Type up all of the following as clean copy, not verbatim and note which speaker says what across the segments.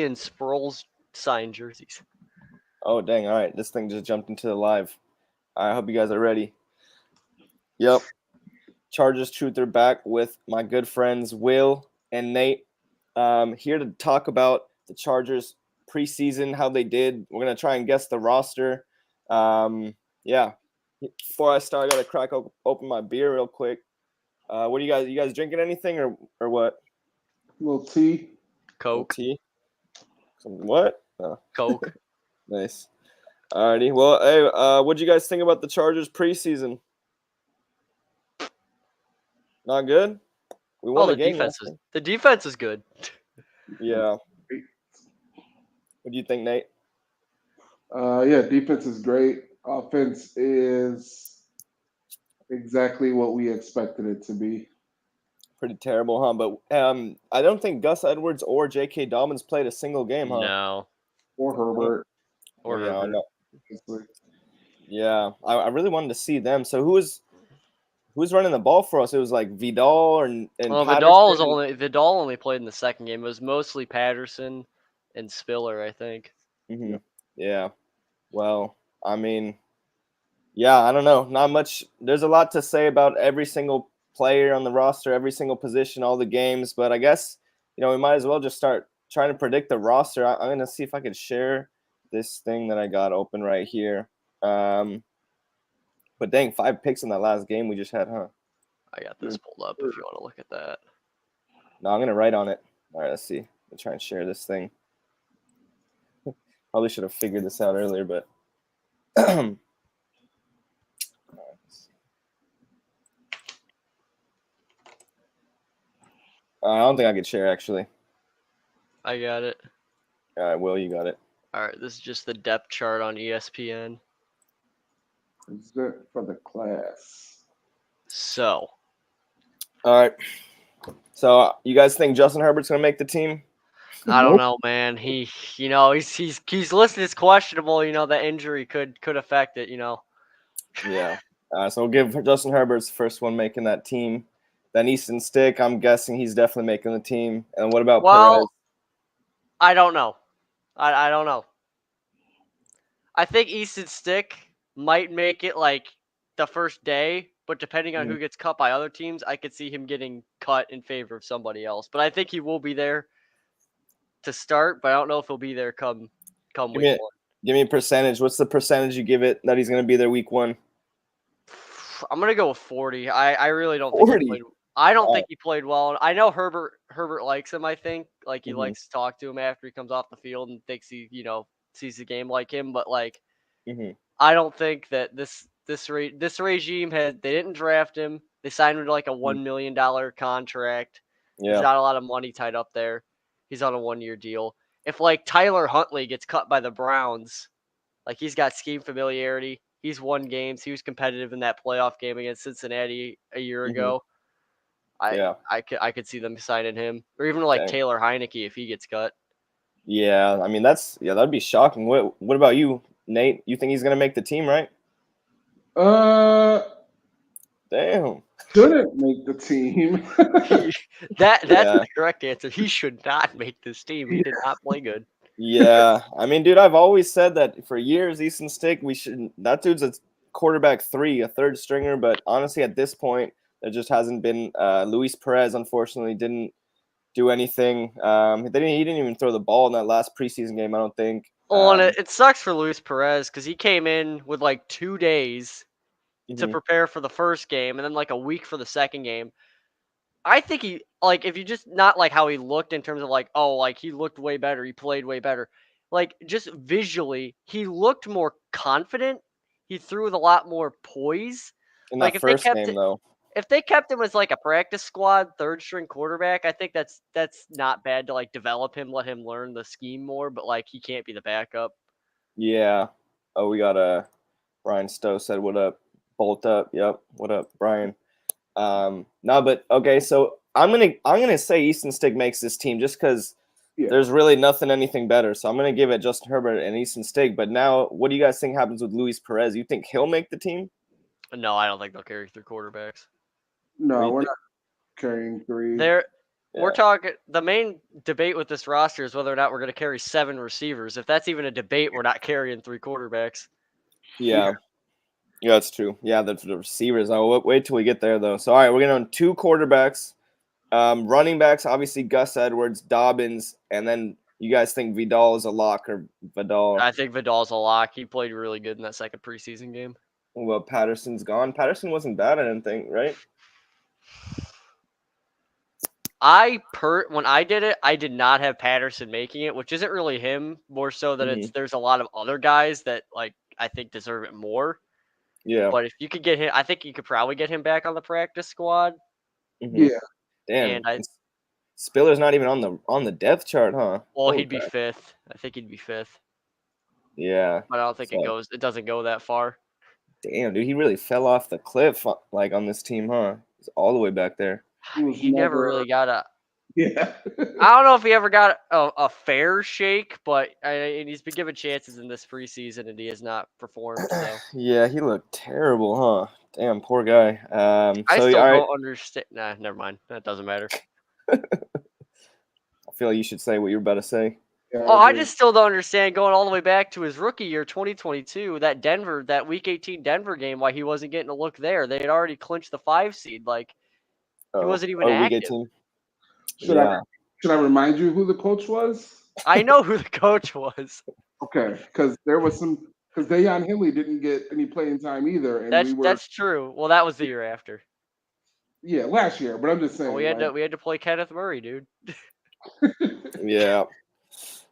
Speaker 1: and Sproles signed jerseys.
Speaker 2: Oh, dang. All right. This thing just jumped into the live. I hope you guys are ready. Yep. Chargers Truth are back with my good friends Will and Nate. Here to talk about the Chargers preseason, how they did. We're going to try and guess the roster. Yeah. Before I start, I got to crack open my beer real quick. What do you guys drinking anything or what?
Speaker 3: Little tea.
Speaker 2: Little
Speaker 1: Coke.
Speaker 2: tea? What? Oh,
Speaker 1: Coke.
Speaker 2: nice. Alrighty. Well, hey, what do you guys think about the Chargers preseason? Not good. We won the game.
Speaker 1: The defense is good.
Speaker 2: Yeah. What do you think, Nate?
Speaker 3: Yeah, defense is great. Offense is exactly what we expected it to be.
Speaker 2: Pretty terrible, huh? But I don't think Gus Edwards or J.K. Dobbins played a single game, huh?
Speaker 1: No.
Speaker 3: Or Herbert.
Speaker 1: Or
Speaker 2: yeah,
Speaker 1: Herbert.
Speaker 2: Yeah, I really wanted to see them. So who's running the ball for us? It was like Vidal and Patterson.
Speaker 1: Vidal only played in the second game. It was mostly Patterson and Spiller, I think.
Speaker 2: Mm-hmm. Yeah. Well, I mean, yeah, I don't know. Not much. There's a lot to say about every single player on the roster, every single position, all the games. But I guess, we might as well just start trying to predict the roster. I'm going to see if I could share this thing that I got open right here. But dang, 5 picks in that last game we just had, huh?
Speaker 1: I got this pulled up if you want to look at that.
Speaker 2: No, I'm going to write on it. All right, let's see. I'll try and share this thing. Probably should have figured this out earlier, but I don't think I could share, actually.
Speaker 1: I got it.
Speaker 2: All right, Will, you got it.
Speaker 1: All right, this is just the depth chart on ESPN.
Speaker 3: Is that for the class?
Speaker 1: So.
Speaker 2: All right. So you guys think Justin Herbert's going to make the team?
Speaker 1: I don't know, man. He's listed as questionable. The injury could affect it.
Speaker 2: Yeah. So we'll give Justin Herbert's first one making that team. Then Easton Stick, I'm guessing he's definitely making the team. And what about Perez?
Speaker 1: I don't know. I don't know. I think Easton Stick might make it like the first day, but depending on who gets cut by other teams, I could see him getting cut in favor of somebody else. But I think he will be there to start, but I don't know if he'll be there come week 1.
Speaker 2: Give me a percentage. What's the percentage you give it that he's going to be there week 1?
Speaker 1: I'm going to go with 40. I really don't
Speaker 2: 40?
Speaker 1: think he played. I don't think he played well. I know Herbert likes him, I think. Like, he likes to talk to him after he comes off the field and thinks he, sees the game like him. But, like, I don't think that this regime they didn't draft him. They signed him to, like, a $1 million contract. Yeah. There's not a lot of money tied up there. He's on a 1-year deal. If, like, Tyler Huntley gets cut by the Browns, like, he's got scheme familiarity. He's won games. He was competitive in that playoff game against Cincinnati a year ago. I could see them signing him, or even like Taylor Heineke if he gets cut.
Speaker 2: Yeah, I mean that'd be shocking. What about you, Nate? You think he's gonna make the team, right? Damn.
Speaker 3: Shouldn't make the team.
Speaker 1: That's the correct answer. He should not make this team. He did not play good.
Speaker 2: Yeah, I mean, dude, I've always said that for years. Easton Stick, that dude's a quarterback 3, a third stringer. But honestly, at this point, there just hasn't been. Luis Perez, unfortunately, didn't do anything. He didn't even throw the ball in that last preseason game, I don't think.
Speaker 1: Well, and it sucks for Luis Perez because he came in with like 2 days to prepare for the first game and then like a week for the second game. I think he, like, if you just not like how he looked in terms of like, oh, like he looked way better, he played way better. Like, just visually, he looked more confident. He threw with a lot more poise.
Speaker 2: In that first game, though.
Speaker 1: If they kept him as like a practice squad third string quarterback, I think that's not bad to like develop him, let him learn the scheme more, but like he can't be the backup.
Speaker 2: Yeah. Oh, we got Brian Stowe said, "What up? Bolt up." Yep. What up, Brian? No, but okay. So I'm gonna say Easton Stick makes this team just because there's really anything better. So I'm gonna give it Justin Herbert and Easton Stick. But now, what do you guys think happens with Luis Perez? You think he'll make the team?
Speaker 1: No, I don't think they'll carry 3 quarterbacks.
Speaker 3: No, we're not carrying 3.
Speaker 1: we're talking. The main debate with this roster is whether or not we're going to carry 7 receivers. If that's even a debate, we're not carrying 3 quarterbacks.
Speaker 2: Yeah, that's true. Yeah, the receivers. I'll wait till we get there though. So all right, we're going on 2 quarterbacks. Running backs, obviously Gus Edwards, Dobbins, and then you guys think Vidal is a lock or Vidal?
Speaker 1: I think Vidal's a lock. He played really good in that second preseason game.
Speaker 2: Well, Patterson's gone. Patterson wasn't bad, I didn't think, right?
Speaker 1: When I did it, I did not have Patterson making it, which isn't really him. More so that there's a lot of other guys that like I think deserve it more.
Speaker 2: Yeah.
Speaker 1: But if you could get him, I think you could probably get him back on the practice squad.
Speaker 3: Yeah.
Speaker 2: Damn. And Spiller's not even on the depth chart, huh?
Speaker 1: Well, he'd be 5th. I think he'd be 5th.
Speaker 2: Yeah.
Speaker 1: But I don't think it doesn't go that far.
Speaker 2: Damn, dude, he really fell off the cliff like on this team, huh? He's all the way back there.
Speaker 1: He never really got a.
Speaker 3: Yeah.
Speaker 1: I don't know if he ever got a fair shake, but and he's been given chances in this preseason, and he has not performed. So.
Speaker 2: Yeah, he looked terrible, huh? Damn, poor guy.
Speaker 1: I still don't understand. Nah, never mind. That doesn't matter.
Speaker 2: I feel like you should say what you're about to say.
Speaker 3: Yeah,
Speaker 1: I just still don't understand going all the way back to his rookie year, 2022, that Week 18 Denver game, why he wasn't getting a look there. They had already clinched the 5 seed. Like, he wasn't even active.
Speaker 3: Should I remind you who the coach was?
Speaker 1: I know who the coach was.
Speaker 3: Okay, because Dayon Henley didn't get any playing time either, and
Speaker 1: that's true. Well, that was the year after.
Speaker 3: Yeah, last year, but I'm just saying
Speaker 1: we had to play Kenneth Murray, dude.
Speaker 2: Yeah.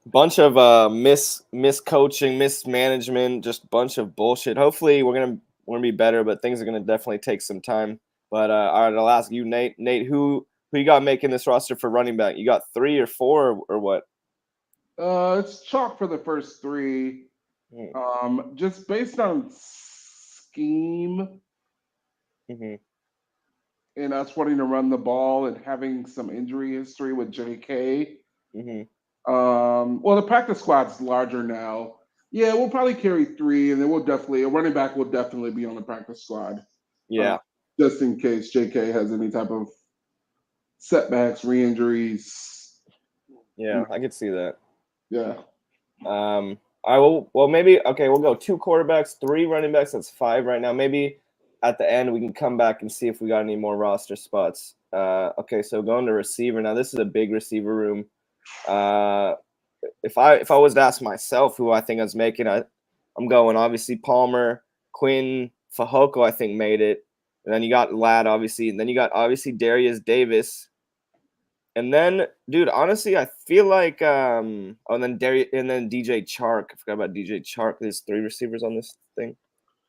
Speaker 2: Bunch of miscoaching, mismanagement, just bunch of bullshit. Hopefully we're gonna be better, but things are gonna definitely take some time. But all right, I'll ask you, Nate. Nate, who you got making this roster for running back? You got 3 or 4 or what?
Speaker 3: It's chalk for the first 3. Just based on scheme and us wanting to run the ball and having some injury history with JK. Well, the practice squad's larger now. Yeah, we'll probably carry 3, and then a running back will definitely be on the practice squad.
Speaker 2: Yeah.
Speaker 3: Just in case JK has any type of setbacks, re-injuries.
Speaker 2: Yeah, I could see that.
Speaker 3: Yeah.
Speaker 2: I will. Well, maybe we'll go 2 quarterbacks, 3 running backs. That's 5 right now. Maybe at the end we can come back and see if we got any more roster spots. Okay, so going to receiver now. This is a big receiver room. If I was to ask myself who I think I was making, I'm going obviously Palmer, Quinn, Fehoko. I think made it, and then you got Ladd obviously, and then you got obviously Darius Davis. And then, dude, honestly, I feel like and then DJ Chark. I forgot about DJ Chark. There's 3 receivers on this thing.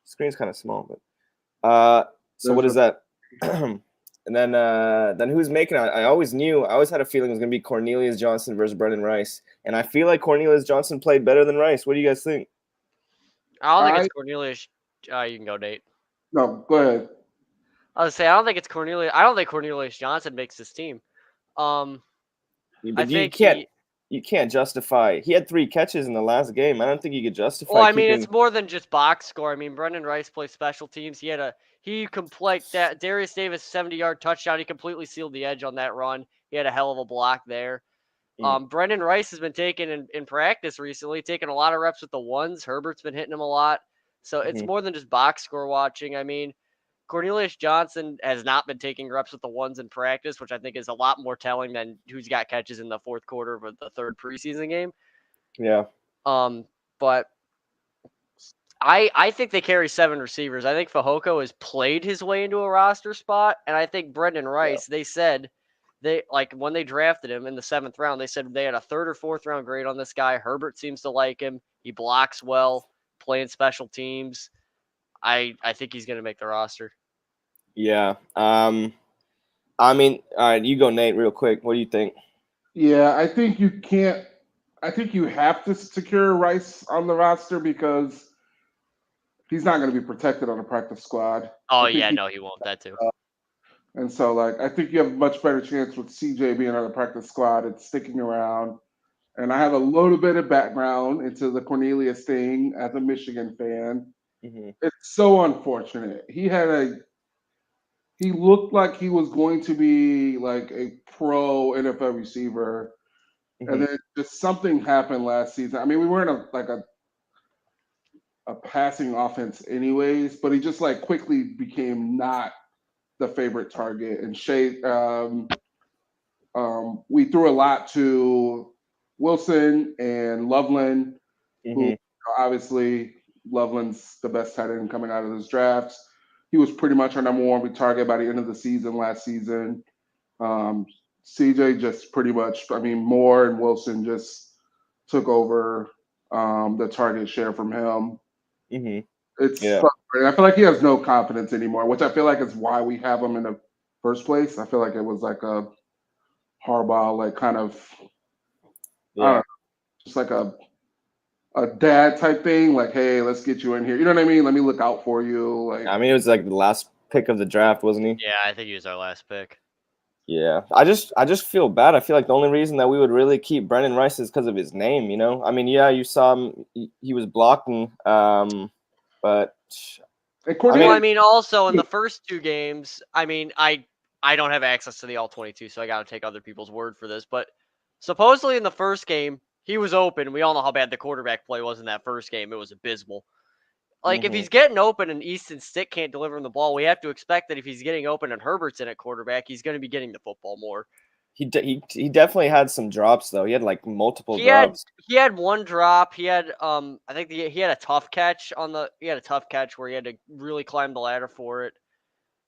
Speaker 2: The screen's kind of small, but so what is that? And then who's making it? I always had a feeling it was gonna be Cornelius Johnson versus Brendan Rice. And I feel like Cornelius Johnson played better than Rice. What do you guys think?
Speaker 1: I don't think it's Cornelius. You can go, Nate.
Speaker 3: No, go ahead.
Speaker 1: I was say I don't think it's Cornelius. I don't think Cornelius Johnson makes this team.
Speaker 2: But you can't justify. He had 3 catches in the last game. I don't think you could justify.
Speaker 1: Well, I mean, it's more than just box score. I mean, Brendan Rice plays special teams. He completed that Darius Davis 70-yard touchdown. He completely sealed the edge on that run. He had a hell of a block there. Brendan Rice has been taken in practice recently, taking a lot of reps with the ones. Herbert's been hitting him a lot. So it's more than just box score watching. I mean, Cornelius Johnson has not been taking reps with the ones in practice, which I think is a lot more telling than who's got catches in the 4th quarter of the 3rd preseason game.
Speaker 2: Yeah.
Speaker 1: But I think they carry 7 receivers. I think Fehoko has played his way into a roster spot, and I think Brendan Rice, they said when they drafted him in the 7th round, they said they had a 3rd or 4th round grade on this guy. Herbert seems to like him. He blocks well, playing special teams. I think he's going to make the roster.
Speaker 2: Yeah. I mean, all right, you go, Nate, real quick. What do you think?
Speaker 3: Yeah, I think you can't. I think you have to secure Rice on the roster because he's not going to be protected on the practice squad.
Speaker 1: Oh, yeah, no, he won't. That too.
Speaker 3: And so, I think you have a much better chance with CJ being on the practice squad and sticking around. And I have a little bit of background into the Cornelius thing as a Michigan fan. It's so unfortunate. He had he looked like he was going to be like a pro NFL receiver, and then just something happened last season. I mean, we weren't a passing offense anyways, but he just like quickly became not the favorite target. And we threw a lot to Wilson and Loveland, who obviously Loveland's the best tight end coming out of this draft. He was pretty much our number one target by the end of the season last season. CJ just pretty much, I mean, Moore and Wilson just took over the target share from him. It's frustrating. I feel like he has no confidence anymore, which I feel like is why we have him in the first place. I feel like it was like a Harbaugh, like kind of, I don't know, just like a dad type thing. Like, hey, let's get you in here. You know what I mean? Let me look out for you. Like,
Speaker 2: I mean, it was like the last pick of the draft, wasn't he?
Speaker 1: Yeah, I think he was our last pick.
Speaker 2: Yeah, I just feel bad. I feel like the only reason that we would really keep Brendan Rice is because of his name. You know, I mean, yeah, you saw him; he was blocking, but.
Speaker 1: I mean, also in the first two games, I mean, I don't have access to the all 22, so I got to take other people's word for this. But supposedly in the first game, he was open. We all know how bad the quarterback play was in that first game. It was abysmal. Like, if he's getting open and Easton Stick can't deliver him the ball, we have to expect that if he's getting open and Herbert's in at quarterback, he's going to be getting the football more.
Speaker 2: He definitely had some drops though. He had like multiple drops.
Speaker 1: He had one drop. He had I think he had a tough catch where he had to really climb the ladder for it.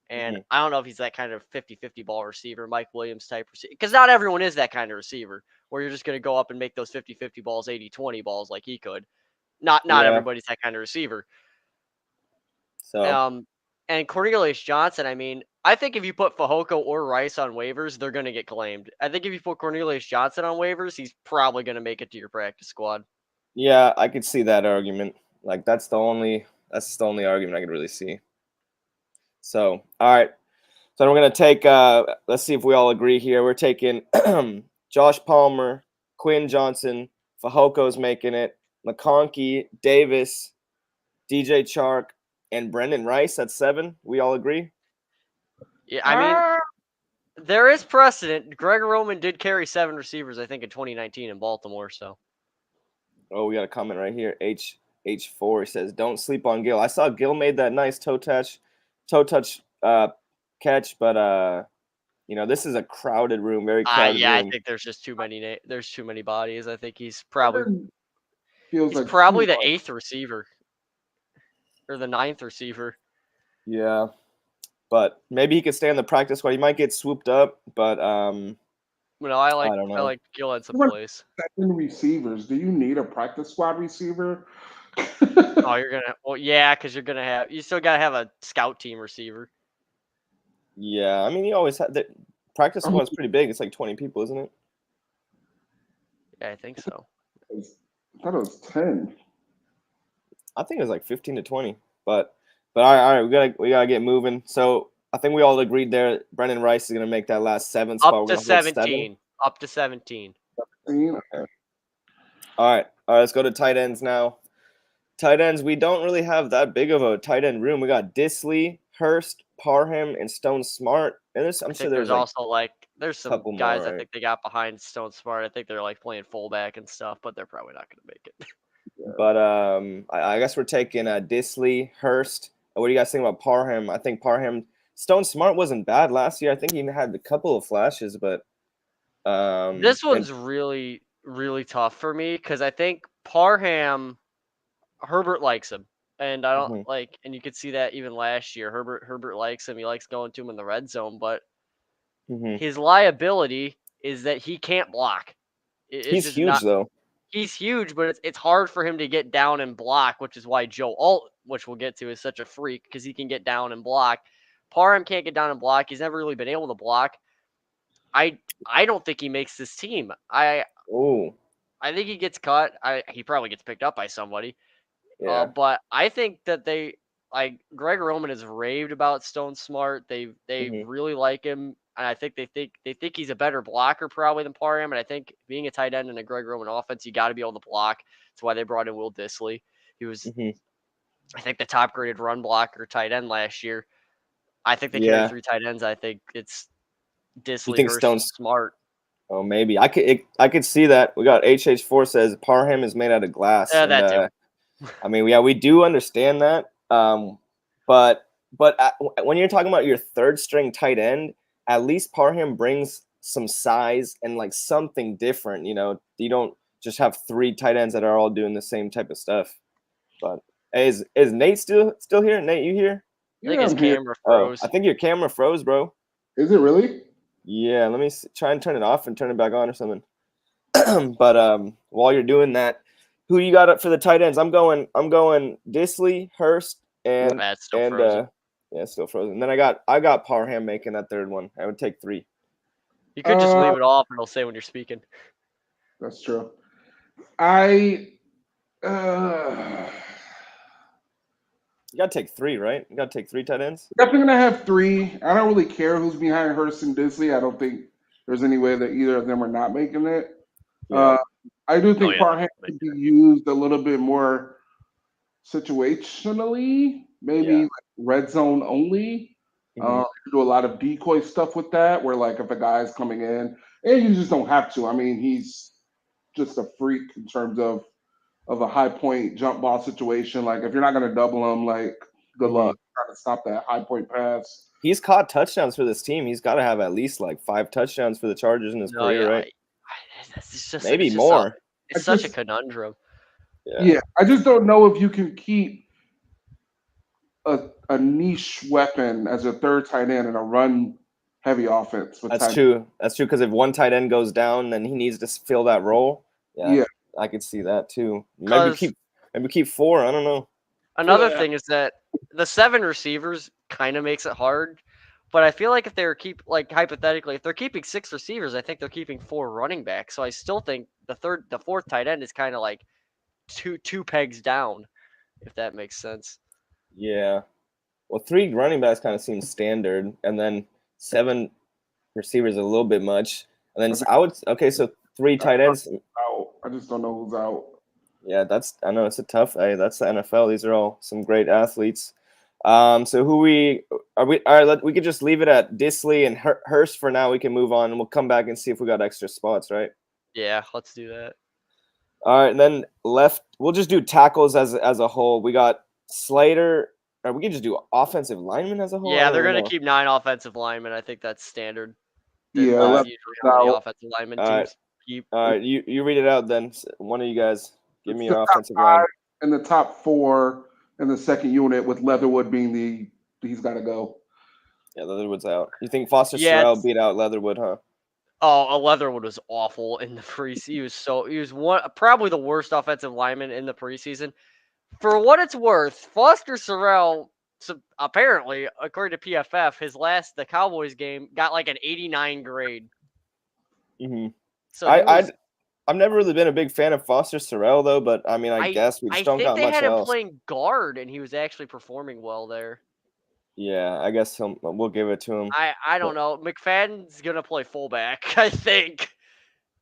Speaker 1: And I don't know if he's that kind of 50-50 ball receiver, Mike Williams type receiver, because not everyone is that kind of receiver where you're just going to go up and make those 50-50 balls 80-20 balls like he could. Not everybody's that kind of receiver.
Speaker 2: So
Speaker 1: and Cornelius Johnson, I mean, I think if you put Fehoko or Rice on waivers, they're going to get claimed. I think if you put Cornelius Johnson on waivers, he's probably going to make it to your practice squad.
Speaker 2: Yeah, I could see that argument. Like that's the only argument I could really see. So, all right. So we're going to take let's see if we all agree here. We're taking Josh Palmer, Quinn Johnson, Fajoko's making it, McConkey, Davis, DJ Chark, and Brendan Rice at 7. We all agree?
Speaker 1: Yeah, I mean, there is precedent. Greg Roman did carry 7 receivers, I think, in 2019 in Baltimore. So,
Speaker 2: we got a comment right here. H4 says, "Don't sleep on Gill." I saw Gill made that nice toe touch catch, but this is a crowded room, very crowded room.
Speaker 1: I think there's just too many bodies. I think he's probably the 8th receiver or the 9th receiver.
Speaker 2: Yeah. But maybe he could stay on the practice squad. He might get swooped up, but
Speaker 1: I like Gill had some plays.
Speaker 3: 7 receivers. Do you need a practice squad receiver?
Speaker 1: Because you still gotta have a scout team receiver.
Speaker 2: Yeah, I mean, you always have the practice squad's pretty big. It's like 20 people, isn't it?
Speaker 1: Yeah, I think so.
Speaker 3: I thought it was 10.
Speaker 2: I think it was like 15 to 20, but all right, we gotta get moving. So I think we all agreed there. Brendan Rice is gonna make that last 7 spot.
Speaker 1: Up to 17. Up to 17.
Speaker 2: Okay. All right. Let's go to tight ends now. Tight ends, we don't really have that big of a tight end room. We got Disley, Hurst, Parham, and Stone Smart. And I'm sure there's
Speaker 1: also there's some guys I think they got behind Stone Smart. I think they're like playing fullback and stuff, but they're probably not gonna make it.
Speaker 2: But I guess we're taking Disley, Hurst. What do you guys think about Parham? I think Stone Smart wasn't bad last year. I think he had a couple of flashes, but
Speaker 1: this one's really, really tough for me because I think Parham, Herbert likes him, and I don't and you could see that even last year. Herbert likes him. He likes going to him in the red zone, but his liability is that he can't block.
Speaker 2: He's huge though.
Speaker 1: He's huge, but it's hard for him to get down and block, which is why Joe Alt, which we'll get to, is such a freak because he can get down and block. Parham can't get down and block. He's never really been able to block. I don't think he makes this team. I think he gets cut. He probably gets picked up by somebody. Yeah. But I think that Greg Roman has raved about Stone Smart. They really like him. And I think they think he's a better blocker probably than Parham. And I think being a tight end in a Greg Roman offense, you got to be able to block. That's why they brought in Will Disley. He was, I think, the top graded run blocker tight end last year. I think they carry 3 tight ends. I think it's Disley,
Speaker 2: You think
Speaker 1: Hurst,
Speaker 2: Stone's
Speaker 1: Smart.
Speaker 2: Oh, maybe I could see that. We got HH4 says Parham is made out of glass.
Speaker 1: Yeah, that too.
Speaker 2: I mean, yeah, we do understand that. But when you're talking about your third string tight end, at least Parham brings some size and like something different. You know, you don't just have 3 tight ends that are all doing the same type of stuff. But hey, is Nate still here? Nate, you here?
Speaker 1: I think his camera froze.
Speaker 2: I think your camera froze, bro.
Speaker 3: Is it really?
Speaker 2: Yeah, let me try and turn it off and turn it back on or something. But while you're doing that, who you got up for the tight ends? I'm going Disley, Hurst, and
Speaker 1: frozen.
Speaker 2: Yeah, still frozen. And then I got Parham making that third one. I would take 3.
Speaker 1: You could just leave it off and it'll say when you're speaking.
Speaker 3: That's true.
Speaker 2: You gotta take 3, right? You gotta take 3 tight ends.
Speaker 3: Definitely gonna have 3. I don't really care who's behind Hurst and Disley. I don't think there's any way that either of them are not making it.
Speaker 2: Yeah.
Speaker 3: I do think Parham could be used a little bit more situationally, maybe like red zone only. Do a lot of decoy stuff with that, where like if a guy's coming in, and you just don't have to. I mean, he's just a freak in terms of a high point jump ball situation. Like if you're not going to double him, like good luck trying to stop that high point pass.
Speaker 2: He's caught touchdowns for this team. He's got to have at least like 5 touchdowns for the Chargers in his career, right? Maybe more.
Speaker 1: It's such a conundrum.
Speaker 3: Yeah, I just don't know if you can keep a niche weapon as a third tight end in a run heavy offense.
Speaker 2: That's true. That's true, because if one tight end goes down, then he needs to fill that role. Yeah. I could see that too. Maybe keep 4. I don't know.
Speaker 1: Another thing is that the 7 receivers kind of makes it hard. But I feel like if they're hypothetically, if they're keeping 6 receivers, I think they're keeping 4 running backs. So I still think the 4th tight end is kind of like two pegs down, if that makes sense.
Speaker 2: Yeah. Well, 3 running backs kind of seems standard, and then 7 receivers a little bit much, and then so 3 tight ends.
Speaker 3: Out. I just don't know who's out.
Speaker 2: Yeah, I know it's a tough. That's the NFL. These are all some great athletes. So who we all right? We could just leave it at Disley and Hurst for now. We can move on, and we'll come back and see if we got extra spots, right?
Speaker 1: Yeah, let's do that.
Speaker 2: All right, and then left, we'll just do tackles as a whole. We got Slater. Or we can just do offensive linemen as a whole.
Speaker 1: Yeah, they're going to keep 9 offensive linemen. I think that's standard.
Speaker 3: Yeah,
Speaker 1: usually how many offensive linemen teams keep.
Speaker 2: All right, you read it out then. One of you guys give me your offensive line.
Speaker 3: And the top 4 in the second unit, with Leatherwood being he's got to go.
Speaker 2: Yeah, Leatherwood's out. You think Foster Sorrell beat out Leatherwood, huh?
Speaker 1: Oh, Leatherwood was awful in the preseason. He was probably the worst offensive lineman in the preseason. For what it's worth, Foster Sorrell, apparently, according to PFF, the Cowboys game got like an 89 grade.
Speaker 2: Mm-hmm. So I've never really been a big fan of Foster Sorrell, though. But I mean, I guess we just don't got much else. I think they had him
Speaker 1: playing guard, and he was actually performing well there.
Speaker 2: Yeah, I guess we'll give it to him.
Speaker 1: I don't know. McFadden's gonna play fullback, I think.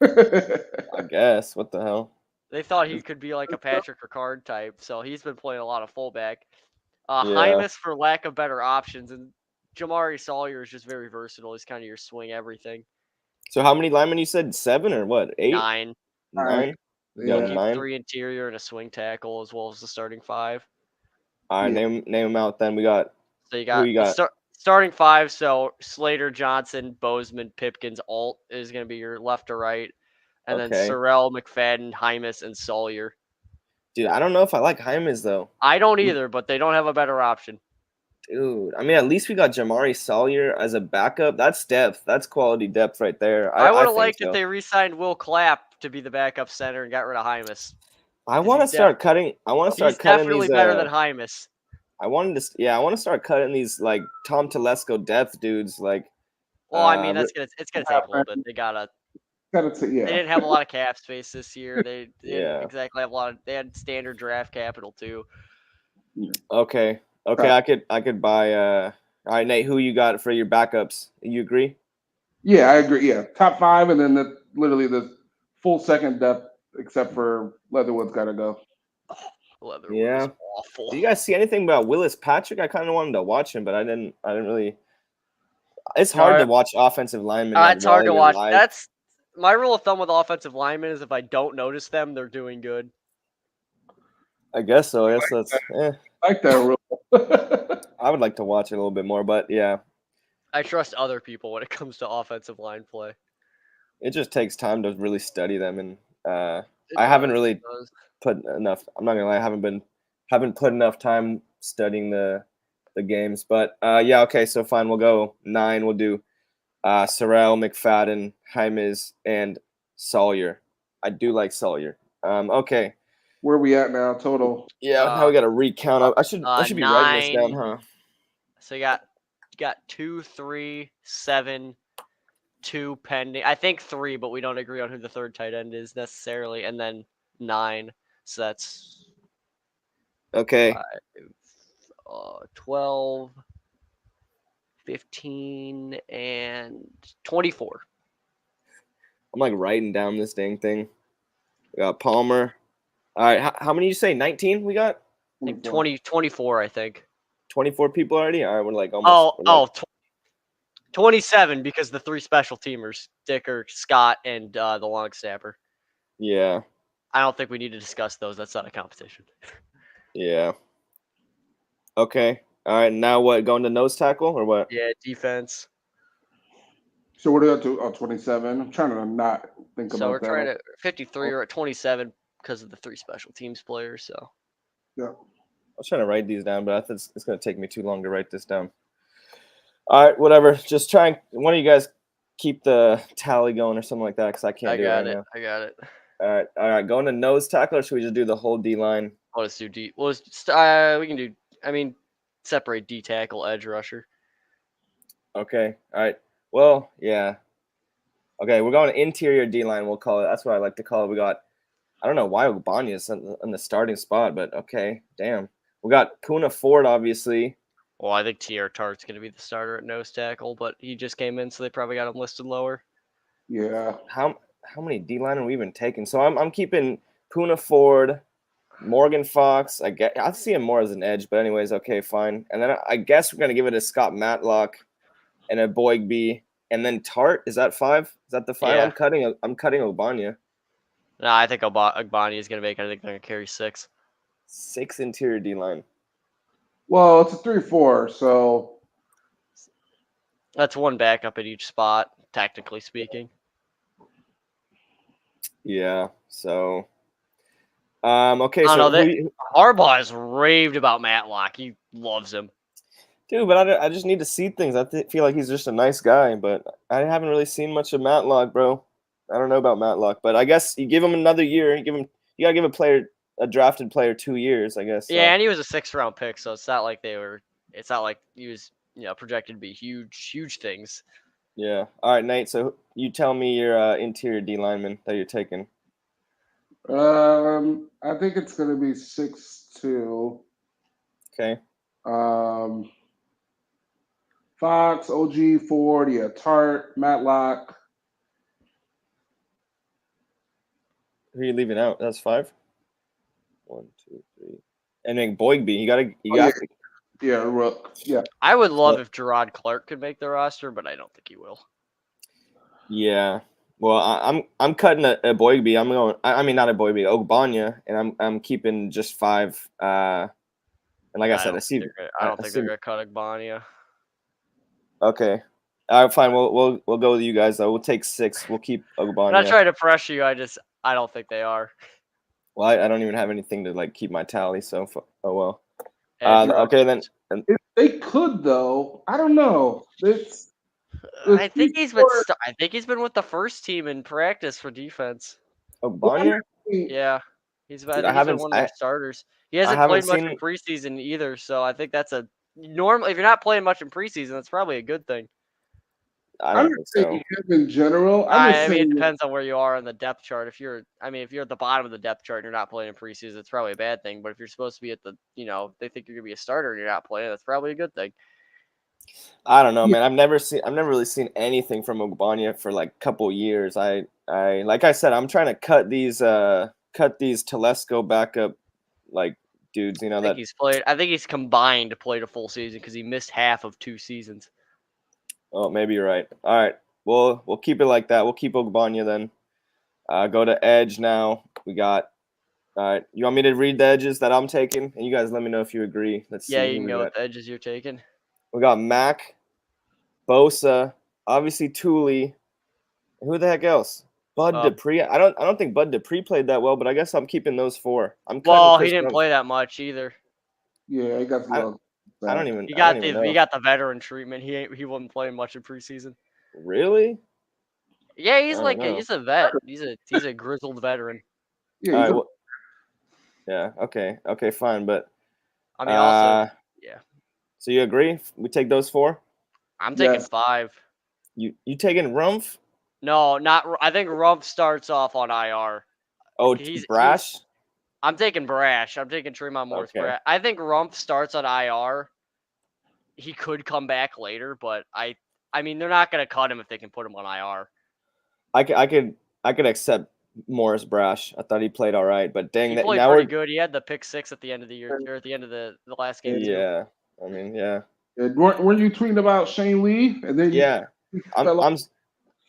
Speaker 2: I guess. What the hell?
Speaker 1: They thought he could be like a Patrick Ricard type, so he's been playing a lot of fullback. Hymas for lack of better options, and Jamari Sawyer is just very versatile. He's kind of your swing everything.
Speaker 2: So how many linemen you said? 7 or what? 8?
Speaker 1: 9.
Speaker 2: 9?
Speaker 1: Yeah, 9. 3 interior and a swing tackle, as well as the starting 5.
Speaker 2: All right, name them out. Then we got.
Speaker 1: So you got starting 5. So Slater, Johnson, Bozeman, Pipkins, Alt is going to be your left to right. And then Sorrell, McFadden, Hymas, and Sawyer.
Speaker 2: Dude, I don't know if I like Hymas, though.
Speaker 1: I don't either, but they don't have a better option.
Speaker 2: Dude, I mean, at least we got Jamari Sawyer as a backup. That's depth. That's quality depth right there.
Speaker 1: I would have liked if they re-signed Will Clapp to be the backup center and got rid of Hymas.
Speaker 2: I want to start cutting. He's
Speaker 1: definitely better than Hymas.
Speaker 2: I want to start cutting these like Tom Telesco depth dudes. Like,
Speaker 1: well, I mean, it's gonna take a little bit. They didn't have a lot of cap space this year. They didn't exactly have a lot of. They had standard draft capital too.
Speaker 2: Okay. I could buy. All right, Nate. Who you got for your backups? You agree?
Speaker 3: Yeah, I agree. Yeah, top 5, and then literally the full second depth, except for Leatherwood's got to go.
Speaker 1: Leatherwood
Speaker 2: Yeah.
Speaker 1: was awful.
Speaker 2: Do you guys see anything about Willis Patrick? I kind of wanted to watch him, but I didn't really. It's hard to watch offensive linemen. Like,
Speaker 1: It's hard to watch.
Speaker 2: live.
Speaker 1: That's my rule of thumb with offensive linemen is if I don't notice them, they're doing good.
Speaker 2: I guess so. I guess that's.
Speaker 3: I like that rule.
Speaker 2: I would like to watch it a little bit more, but yeah.
Speaker 1: I trust other people when it comes to offensive line play.
Speaker 2: It just takes time to really study them, and I haven't really put enough. I'm not gonna lie, I haven't put enough time studying the games. But yeah, okay, so fine, we'll go 9. We'll do Sorrell, McFadden, Jaimes, and Sawyer. I do like Sawyer. Okay.
Speaker 3: Where are we at now, total?
Speaker 2: Yeah, now we got to recount. I should be writing this down,
Speaker 1: 9.
Speaker 2: huh?
Speaker 1: So you got 2, 3, 7, 2 pending. I think 3, but we don't agree on who the third tight end is necessarily, and then 9. So that's
Speaker 2: okay.
Speaker 1: 12, 15, and 24.
Speaker 2: I'm like writing down this dang thing. We got Palmer. All right, how many did you say? 19 we got?
Speaker 1: I think 24, I think.
Speaker 2: 24 people already? All right, we're like almost.
Speaker 1: 27 because the 3 special teamers, Dicker, Scott, and the long snapper.
Speaker 2: Yeah.
Speaker 1: I don't think we need to discuss those. That's not a competition.
Speaker 2: Yeah. Okay. All right, now what? Going to nose tackle or what?
Speaker 1: Yeah, defense.
Speaker 3: So what are we up to? 27. I'm trying to not think about that.
Speaker 1: So we're trying to 53 or at 27 because of the 3 special teams players. So
Speaker 3: yeah,
Speaker 2: I was trying to write these down, but I think it's going to take me too long to write this down. All right, whatever. Just try. One of you guys keep the tally going or something like that because I can't do it right now.
Speaker 1: I got it.
Speaker 2: All right. Going to nose tackle, or should we just do the whole D line?
Speaker 1: Let's do D. Well, we can do. I mean, separate D tackle, edge rusher.
Speaker 2: Okay. All right. Well, yeah. Okay, we're going interior D line. We'll call it. That's what I like to call it. We got. I don't know why Ogbonnia is in the starting spot, but okay. Damn. We got Poona Ford, obviously.
Speaker 1: Well, I think Teair Tart's going to be the starter at nose tackle, but he just came in, so they probably got him listed lower.
Speaker 3: Yeah.
Speaker 2: How many D line are we even taking? So I'm keeping Poona Ford, Morgan Fox. I see him more as an edge, but anyways, okay, fine. And then I guess we're gonna give it to Scott Matlock and a Boygby, and then Tart. Is that 5? Is that the 5?
Speaker 1: Yeah.
Speaker 2: I'm cutting Ogbonnia.
Speaker 1: No, I think Ogbonnia is going to make. I think they're going to carry 6.
Speaker 2: 6 interior D line.
Speaker 3: Well, it's a 3-4, so
Speaker 1: that's one backup at each spot, technically speaking.
Speaker 2: Yeah. So. Okay.
Speaker 1: Harbaugh has raved about Matlock. He loves him.
Speaker 2: Dude, but I just need to see things. I feel like he's just a nice guy, but I haven't really seen much of Matlock, bro. I don't know about Matlock, but I guess you give him another year. You gotta give a drafted player 2 years, I guess.
Speaker 1: Yeah, and he was a 6th-round pick, so it's not like It's not like he was, projected to be huge things.
Speaker 2: Yeah. All right, Nate. So you tell me your interior D lineman that you're taking.
Speaker 3: I think it's gonna be 6'2".
Speaker 2: Okay.
Speaker 3: Fox, OG, Ford, yeah, Tart, Matlock.
Speaker 2: Who are you leaving out? That's 5. 1, 2, 3. And then Boygby, you got.
Speaker 3: Yeah, Rook. Yeah.
Speaker 1: I would love if Gerard Clark could make the roster, but I don't think he will.
Speaker 2: Yeah. Well, I'm cutting a Boygby. I'm going. I mean, not a Boygby, Ogbonnia, and I'm keeping just 5. And like I said,
Speaker 1: I don't think they're gonna cut Ogbonnia.
Speaker 2: Okay. All right, fine. We'll go with you guys though. We'll take 6. We'll keep Ogbonnia.
Speaker 1: I'm not trying to pressure you. I don't think they are.
Speaker 2: Well, I don't even have anything to keep my tally. So oh well. Okay then.
Speaker 3: If they could though, I don't know.
Speaker 1: I think he's been with the first team in practice for defense.
Speaker 2: Ogbonnia?
Speaker 1: Yeah, he's been one of their starters. He hasn't played much in preseason either, so I think that's a normal. If you're not playing much in preseason, that's probably a good thing.
Speaker 2: I don't think so.
Speaker 3: In general,
Speaker 1: I mean, it depends on where you are on the depth chart. If you're at the bottom of the depth chart and you're not playing in preseason, it's probably a bad thing. But if you're supposed to be at the, they think you're gonna be a starter and you're not playing, that's probably a good thing.
Speaker 2: I don't know, man. I've never really seen anything from Ogbonnia for like a couple years. I like I said, I'm trying to cut these Telesco backup like dudes. You know
Speaker 1: I think he's combined played a full season because he missed half of 2 seasons.
Speaker 2: Oh, maybe you're right. All right, we'll keep it like that. We'll keep Ogbonna then. Go to edge now. We got. All right, you want me to read the edges that I'm taking, and you guys let me know if you agree. Let's see.
Speaker 1: Yeah, you can go with the edges you're taking.
Speaker 2: We got Mac, Bosa, obviously Thule. Who the heck else? Bud Dupree. I don't think Bud Dupree played that well, but I guess I'm keeping those 4.
Speaker 1: He didn't play that much either.
Speaker 3: Yeah, he got the.
Speaker 2: I don't even.
Speaker 1: He got the veteran treatment. He wasn't playing much in preseason.
Speaker 2: Really?
Speaker 1: Yeah, he's a vet. He's a grizzled veteran.
Speaker 3: Yeah.
Speaker 2: Yeah. Okay. Fine. But
Speaker 1: I mean, also, yeah.
Speaker 2: So you agree? We take those 4.
Speaker 1: I'm taking 5.
Speaker 2: You taking Rumph?
Speaker 1: No, not. I think Rumph starts off on IR.
Speaker 2: Oh, Brash.
Speaker 1: I'm taking Brash. I'm taking Tremont Morris. Okay. Brash. I think Rumph starts on IR. He could come back later, but I mean, they're not going to cut him if they can put him on IR.
Speaker 2: I could accept Morris Brash. I thought he played all right, but dang,
Speaker 1: he played pretty good. He had the pick 6 at the end of the year, or at the end of the last game.
Speaker 2: Yeah, too. I mean, yeah.
Speaker 3: Weren't you tweeting about Shane Lee? And then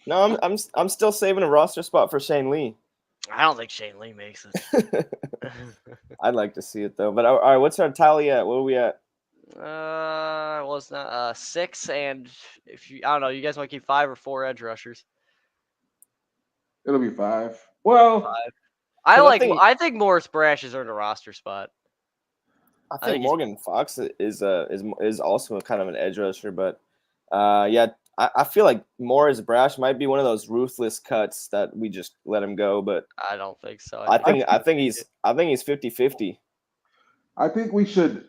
Speaker 2: I'm still saving a roster spot for Shane Lee.
Speaker 1: I don't think Shane Lee makes it.
Speaker 2: I'd like to see it though. But all right, what's our tally at? What are we at?
Speaker 1: Well, it's not 6, and I don't know, you guys want to keep 5 or 4 edge rushers?
Speaker 3: It'll be 5. Well,
Speaker 1: 5. I think Morris Brash has earned a roster spot.
Speaker 2: I think Morgan Fox is also kind of an edge rusher, but yeah, I feel like Morris Brash might be one of those ruthless cuts that we just let him go, but
Speaker 1: I don't think so.
Speaker 2: I think he's 50-50.
Speaker 3: I think we should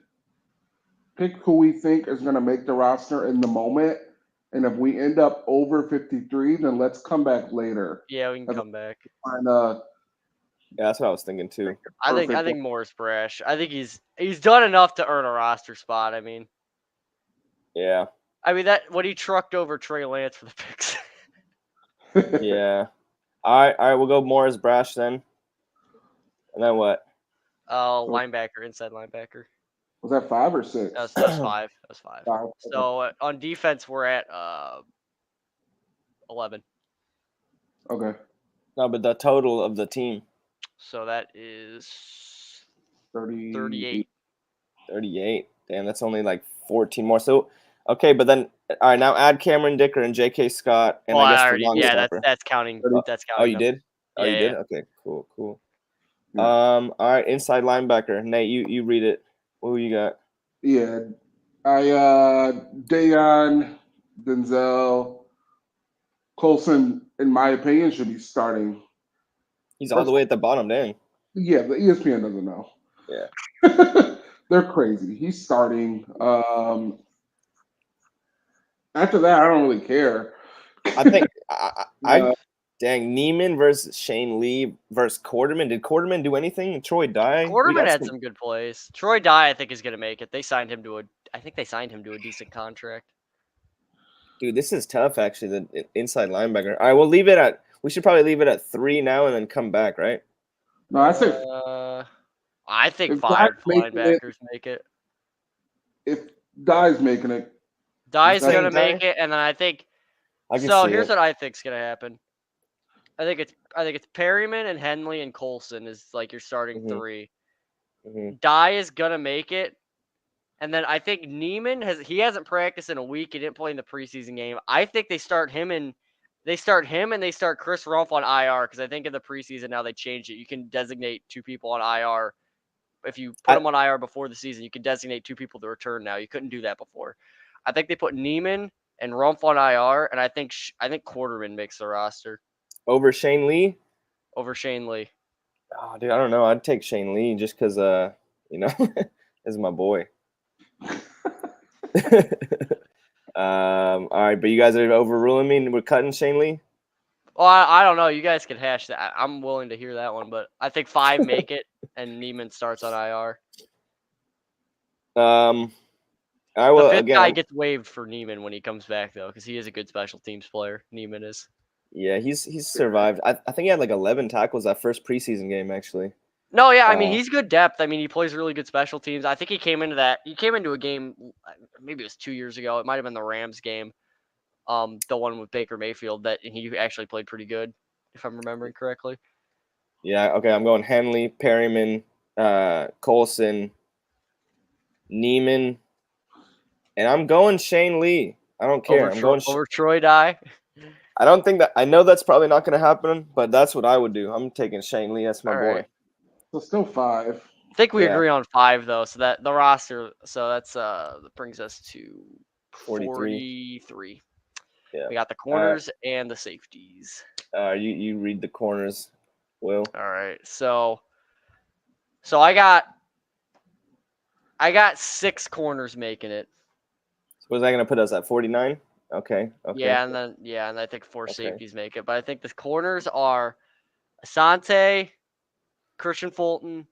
Speaker 3: pick who we think is going to make the roster in the moment, and if we end up over 53, then let's come back later.
Speaker 1: Yeah, we can come back.
Speaker 2: Yeah, that's what I was thinking too.
Speaker 1: I think Morris Brash. I think he's done enough to earn a roster spot. I mean,
Speaker 2: yeah.
Speaker 1: I mean what he trucked over Trey Lance for the picks.
Speaker 2: Yeah. All right, we'll go Morris Brash then. And then what?
Speaker 1: Linebacker, inside linebacker.
Speaker 3: Was that 5 or 6?
Speaker 1: That was 5. That was 5. So on defense, we're at 11.
Speaker 3: Okay.
Speaker 2: No, but the total of the team.
Speaker 1: So that is
Speaker 3: 38.
Speaker 2: 38. Damn, that's only like 14 more. So, okay, but then, all right, now add Cameron Dicker and J.K. Scott. And
Speaker 1: that's counting. That's counting.
Speaker 2: Oh, you did? Oh, you did? Okay, cool. All right, inside linebacker. Nate, you read it. Who you got?
Speaker 3: Yeah, Dayon, Denzel, Colson, in my opinion, should be starting.
Speaker 2: He's all the way at the bottom, dang.
Speaker 3: Yeah, the ESPN doesn't know.
Speaker 2: Yeah.
Speaker 3: They're crazy. He's starting. After that, I don't really care.
Speaker 2: I think dang, Neiman versus Shane Lee versus Quarterman. Did Quarterman do anything? Troy Dye?
Speaker 1: Quarterman had some good plays. Troy Dye, I think, is going to make it. They signed him to a decent contract.
Speaker 2: Dude, this is tough, actually, the inside linebacker. All right, we'll leave it at – we should probably leave it at 3 now and then come back, right?
Speaker 3: No,
Speaker 1: I think 5 linebackers make it.
Speaker 3: If Dye's making it.
Speaker 1: Dye's going to make it, and then I think – here's what I think's going to happen. I think it's Perryman and Henley and Colson is like your starting 3. Mm-hmm. Dye is going to make it. And then I think Neiman hasn't practiced in a week. He didn't play in the preseason game. I think they start him and they start Chris Rumph on IR because I think in the preseason now they changed it. You can designate 2 people on IR. If you put them on IR before the season, you can designate 2 people to return now. You couldn't do that before. I think they put Neiman and Rumph on IR, and I think Quarterman makes the roster.
Speaker 2: Over Shane Lee?
Speaker 1: Over Shane Lee.
Speaker 2: Oh, dude, I don't know. I'd take Shane Lee just because, this is my boy. All right, but you guys are overruling me and we're cutting Shane Lee?
Speaker 1: Well, I don't know. You guys can hash that. I'm willing to hear that one, but I think 5 make it and Neiman starts on IR.
Speaker 2: The
Speaker 1: 5th guy gets waived for Neiman when he comes back, though, because he is a good special teams player. Neiman is.
Speaker 2: Yeah, he's survived. I think he had like 11 tackles that first preseason game, actually.
Speaker 1: No, yeah, I mean he's good depth. I mean he plays really good special teams. I think he came into a game, maybe it was 2 years ago. It might have been the Rams game, the one with Baker Mayfield, that he actually played pretty good, if I'm remembering correctly.
Speaker 2: Yeah, okay, I'm going Henley, Perryman, Colson, Neiman, and I'm going Shane Lee. I don't care. I'm going
Speaker 1: over Troy Dye.
Speaker 2: I don't think that. I know that's probably not going to happen, but that's what I would do. I'm taking Shane Lee. That's my boy.
Speaker 3: Right. So still 5.
Speaker 1: I think we agree on 5 though. So that the roster. So that brings us to 43.
Speaker 2: Yeah.
Speaker 1: We got the corners and the safeties.
Speaker 2: You read the corners, Will.
Speaker 1: All right. So I got 6 corners making it.
Speaker 2: So was that going to put us at 49? Okay.
Speaker 1: Yeah, and I think 4 safeties make it. But I think the corners are Asante, Christian Fulton,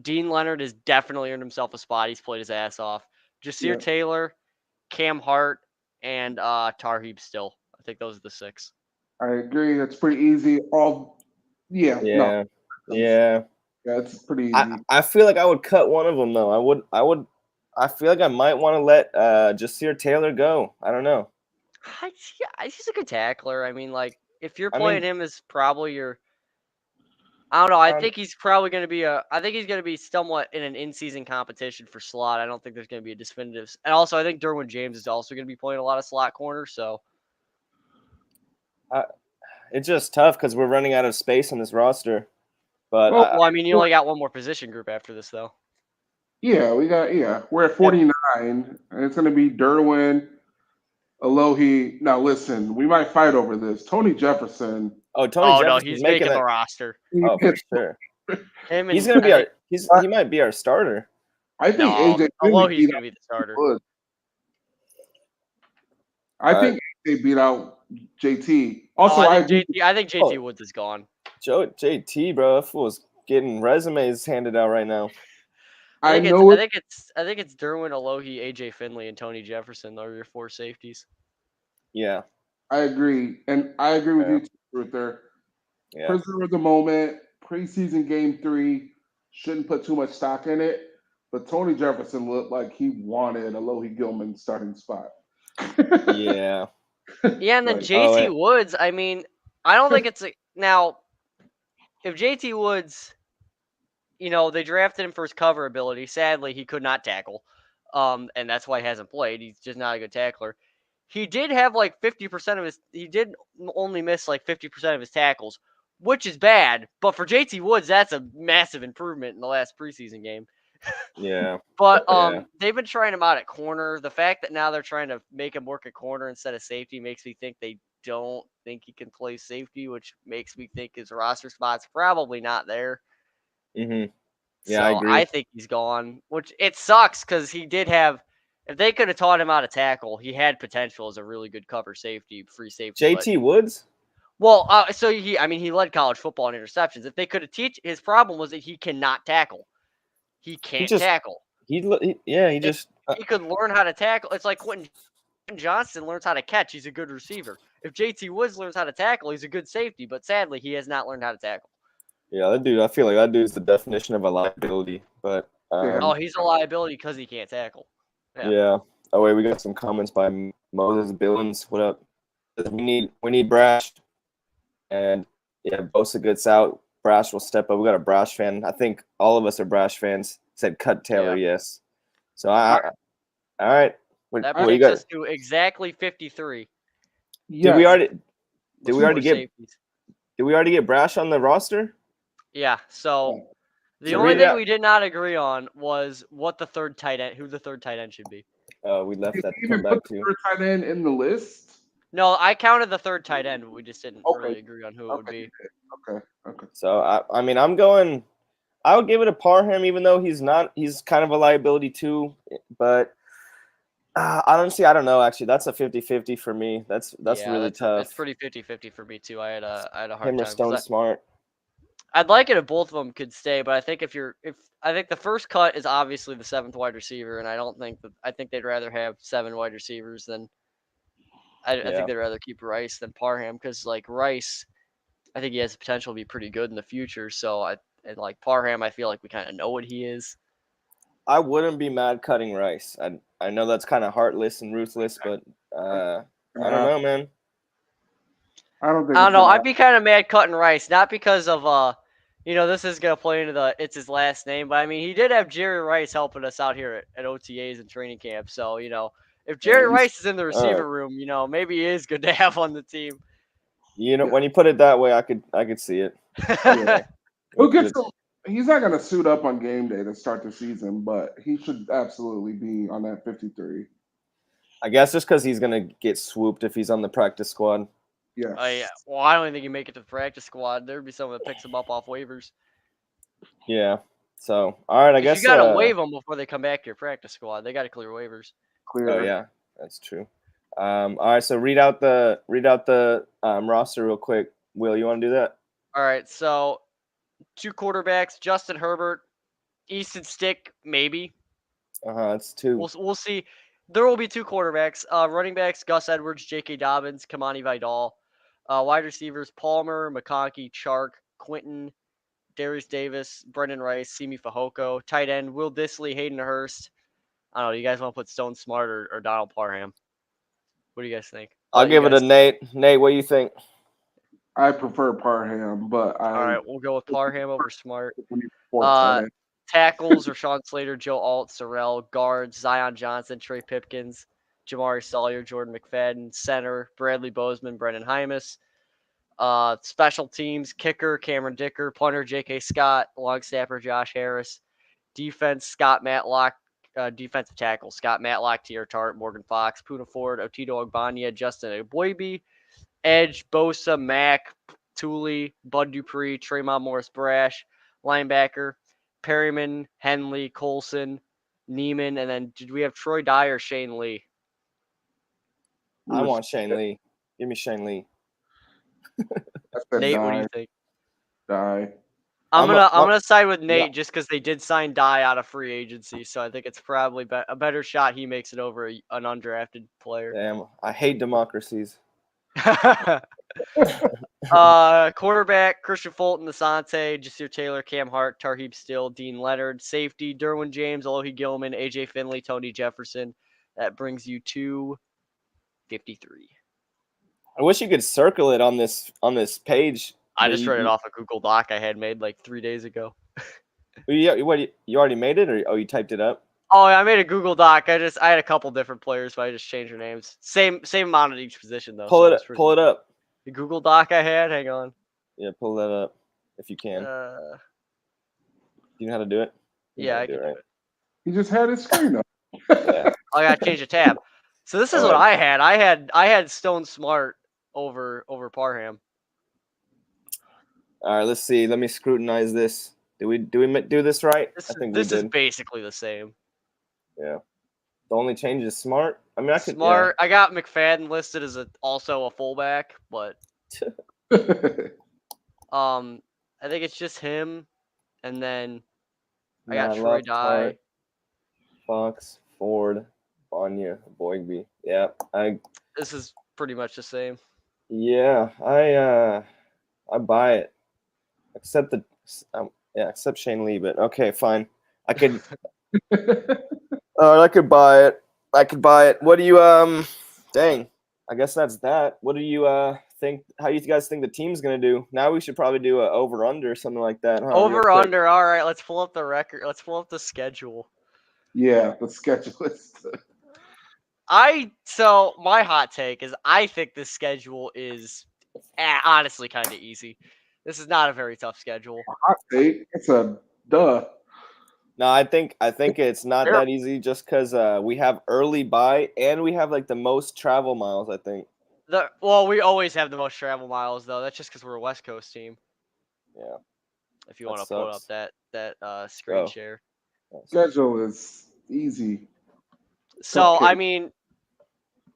Speaker 1: Dean Leonard has definitely earned himself a spot. He's played his ass off. Jasir Taylor, Cam Hart, and Tarheeb Still. I think those are the 6.
Speaker 3: I agree. That's pretty easy.
Speaker 2: Yeah,
Speaker 3: it's pretty easy.
Speaker 2: I feel like I would cut one of them though. I feel like I might want to let Jasir Taylor go. I don't know.
Speaker 1: He's a good tackler. I mean, like if you're playing him as probably your, I don't know. I think he's probably going to be I think he's going to be somewhat in an in-season competition for slot. I don't think there's going to be a definitive. And also, I think Derwin James is also going to be playing a lot of slot corner. So
Speaker 2: it's just tough because we're running out of space on this roster. But
Speaker 1: I mean, you only got one more position group after this, though.
Speaker 3: Yeah, we're at 49, and it's going to be Derwin, Alohi. Now listen, we might fight over this. Tony Jefferson.
Speaker 2: No,
Speaker 1: he's making the roster.
Speaker 2: Oh, for sure. He's going to be he might be our starter.
Speaker 3: I think AJ.
Speaker 1: Alohi's going to be the starter.
Speaker 3: I think AJ beat out JT. Also,
Speaker 1: I think JT Woods is gone.
Speaker 2: JT, bro, that fool's getting resumes handed out right now.
Speaker 1: I think it's Derwin, Alohi, AJ Finley, and Tony Jefferson are your 4 safeties.
Speaker 2: Yeah,
Speaker 3: I agree, and I agree with you, Ruther. Yeah. Prisoner of the moment, preseason game 3, shouldn't put too much stock in it. But Tony Jefferson looked like he wanted Alohi Gilman starting spot.
Speaker 2: Yeah.
Speaker 1: Yeah, and then JT Woods. I mean, I don't think it's now. If JT Woods, they drafted him for his cover ability. Sadly, he could not tackle, and that's why he hasn't played. He's just not a good tackler. He did have like 50% of his. He did only miss like 50% of his tackles, which is bad. But for JT Woods, that's a massive improvement in the last preseason game.
Speaker 2: Yeah.
Speaker 1: But they've been trying him out at corner. The fact that now they're trying to make him work at corner instead of safety makes me think they don't think he can play safety, which makes me think his roster spot's probably not there.
Speaker 2: Mm-hmm. Yeah,
Speaker 1: so
Speaker 2: I agree.
Speaker 1: I think he's gone, which it sucks because he did have. If they could have taught him how to tackle, he had potential as a really good cover safety, free safety.
Speaker 2: JT Woods?
Speaker 1: Well, he led college football in interceptions. If they could have his problem was that he cannot tackle. He can't tackle.
Speaker 2: He
Speaker 1: could learn how to tackle. It's like Quentin Johnston learns how to catch. He's a good receiver. If JT Woods learns how to tackle, he's a good safety. But sadly, he has not learned how to tackle.
Speaker 2: Yeah, that dude. I feel like that dude's the definition of a liability. But
Speaker 1: he's a liability because he can't tackle.
Speaker 2: Yeah. Oh wait, we got some comments by Moses Billings. What up? We need Brash, and Bosa gets out. Brash will step up. We got a Brash fan. I think all of us are Brash fans. Said cut Taylor, yes. So all right.
Speaker 1: That brings us to exactly 53.
Speaker 2: Yeah. Did we already get Brash on the roster?
Speaker 1: Yeah. So the only thing we did not agree on was who the third tight end should be.
Speaker 2: We left that to
Speaker 3: come
Speaker 2: back to.
Speaker 3: Did you put the third tight end in the list?
Speaker 1: No, I counted the third tight end, but we just didn't really agree on who it would be.
Speaker 3: Okay.
Speaker 2: So I'm going. I would give it a Parham, even though he's kind of a liability too. But honestly, I don't know. Actually, that's a 50-50 for me. That's really tough.
Speaker 1: It's pretty 50-50 for me too. I had a hard time.
Speaker 2: Him or Stone Smart.
Speaker 1: I'd like it if both of them could stay, but I think I think the first cut is obviously the 7th wide receiver, and I think they'd rather have 7 wide receivers than. I think they'd rather keep Rice than Parham because like Rice, I think he has the potential to be pretty good in the future. So And like Parham, I feel like we kind of know what he is.
Speaker 2: I wouldn't be mad cutting Rice. I know that's kind of heartless and ruthless, but I don't know, man.
Speaker 3: I don't think.
Speaker 1: I don't know. I'd be kind of mad cutting Rice, not because of this is gonna play into it's his last name, but I mean he did have Jerry Rice helping us out here at OTAs and training camp. So if Jerry Rice is in the receiver room, maybe he is good to have on the team.
Speaker 2: When you put it that way, I could see it.
Speaker 3: Who gets he's not going to suit up on game day to start the season, but he should absolutely be on that 53.
Speaker 2: I guess just because he's going to get swooped if he's on the practice squad.
Speaker 3: Yeah.
Speaker 1: Yeah. Well, I don't even think he make it to the practice squad. There'd be someone that picks him up off waivers.
Speaker 2: Yeah. So, all right, I guess
Speaker 1: you got to waive them before they come back to your practice squad. They got to clear waivers.
Speaker 2: Oh yeah, that's true. All right, so read out the roster real quick. Will, you want to do that?
Speaker 1: All right, so 2 quarterbacks: Justin Herbert, Easton Stick, maybe.
Speaker 2: That's 2.
Speaker 1: We'll see. There will be 2 quarterbacks. Running backs: Gus Edwards, J.K. Dobbins, Kamani Vidal. Wide receivers: Palmer, McConkey, Chark, Quinton, Darius Davis, Brendan Rice, Simi Fehoko. Tight end: Will Dissly, Hayden Hurst. I don't know. You guys want to put Stone Smart or Donald Parham? What do you guys think?
Speaker 2: I'll give it to Nate. Nate, what do you think?
Speaker 3: I prefer Parham, but
Speaker 1: all right, we'll go with Parham over Smart.
Speaker 3: 24-10.
Speaker 1: Tackles: Rashawn Slater, Joe Alt, Sorrell. Guards: Zion Johnson, Trey Pipkins, Jamari Sawyer, Jordan McFadden. Center: Bradley Bozeman, Brendan Hymus. Special teams: kicker Cameron Dicker, punter J.K. Scott, long snapper Josh Harris. Defense: Scott Matlock. Defensive tackle: Scott Matlock, Tier Tart, Morgan Fox, Puna Ford, Otito Ogbanya, Justin Agboibi. Edge: Bosa, Mack, Tooley, Bud Dupree, Tremont Morris Brash. Linebacker: Perryman, Henley, Colson, Neiman, and then did we have Troy Dye or Shane Lee?
Speaker 2: I want Shane Lee. Give me Shane Lee.
Speaker 1: Nate, what do you think?
Speaker 3: Dye.
Speaker 1: I'm gonna side with Nate just because they did sign Dye out of free agency, so I think it's probably a better shot he makes it over an undrafted player.
Speaker 2: Damn, I hate democracies.
Speaker 1: Quarterback: Christian Fulton, Asante, Jasir Taylor, Cam Hart, Tarheeb Still, Dean Leonard. Safety: Derwin James, Alohi Gilman, AJ Finley, Tony Jefferson. That brings you to 53.
Speaker 2: I wish you could circle it on this page.
Speaker 1: I just read it off a Google Doc I had made like 3 days ago.
Speaker 2: You already made it, or you typed it up?
Speaker 1: Oh, I made a Google Doc. I had a couple different players, but I just changed their names. Same amount at each position though.
Speaker 2: Pull it up.
Speaker 1: The Google Doc I had. Hang on.
Speaker 2: Yeah, pull that up if you can. Do you know how to do it?
Speaker 1: Yeah, I can do it.
Speaker 3: He just had his screen up.
Speaker 2: Yeah.
Speaker 1: I gotta change the tab. So this is what I had. I had Stone Smart over Parham.
Speaker 2: All right, let's see. Let me scrutinize this. Do we do this right?
Speaker 1: I think this is basically the same.
Speaker 2: Yeah. The only change is Smart. I mean,
Speaker 1: Smart. Yeah. I got McFadden listed as also a fullback, but I think it's just him, and then I got Troy Dye,
Speaker 2: Fox, Ford, Banya, Boygby. Yeah,
Speaker 1: This is pretty much the same.
Speaker 2: Yeah, I buy it. Except Shane Lee, but okay, fine. I could I could buy it. What do you dang. I guess that's that. What do you think? How do you guys think the team's gonna do? Now we should probably do a over under or something like that, huh?
Speaker 1: Over under, all right, let's pull up the record. Let's pull up the schedule.
Speaker 3: Yeah, the schedule is
Speaker 1: so my hot take is I think this schedule is honestly kind of easy. This is not a very tough schedule.
Speaker 3: Hot take? It's a duh.
Speaker 2: No, I think it's not that easy just because we have early bye and we have like the most travel miles, I think.
Speaker 1: We always have the most travel miles though. That's just because we're a West Coast team.
Speaker 2: Yeah.
Speaker 1: If you want to pull up that screen share.
Speaker 3: Schedule is easy.
Speaker 1: So I mean,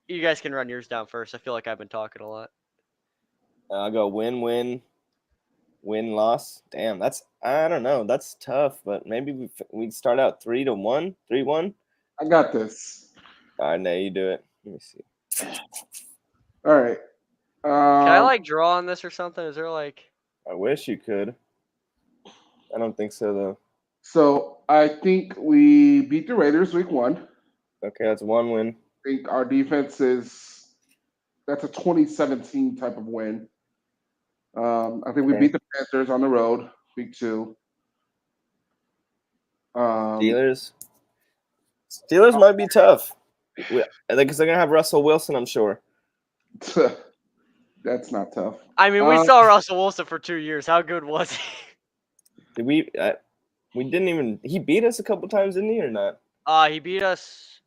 Speaker 1: you guys can run yours down first. I feel like I've been talking a lot.
Speaker 2: I'll go win, loss. Damn, I don't know. That's tough, but maybe we start out 3-1, 3-1.
Speaker 3: I got this.
Speaker 2: All right, now you do it. Let me see.
Speaker 3: All right.
Speaker 1: Can I draw on this or something? Is there
Speaker 2: I wish you could. I don't think so though.
Speaker 3: So I think we beat the Raiders week 1.
Speaker 2: Okay, that's 1 win.
Speaker 3: I think our defense that's a 2017 type of win. I think we beat the Panthers on the road week 2.
Speaker 2: Steelers might be tough. Because they're gonna have Russell Wilson, I'm sure.
Speaker 3: That's not tough.
Speaker 1: I mean, we saw Russell Wilson for 2 years. How good was he?
Speaker 2: Did we? We didn't even. He beat us a couple times, didn't he, or not?
Speaker 1: He beat us.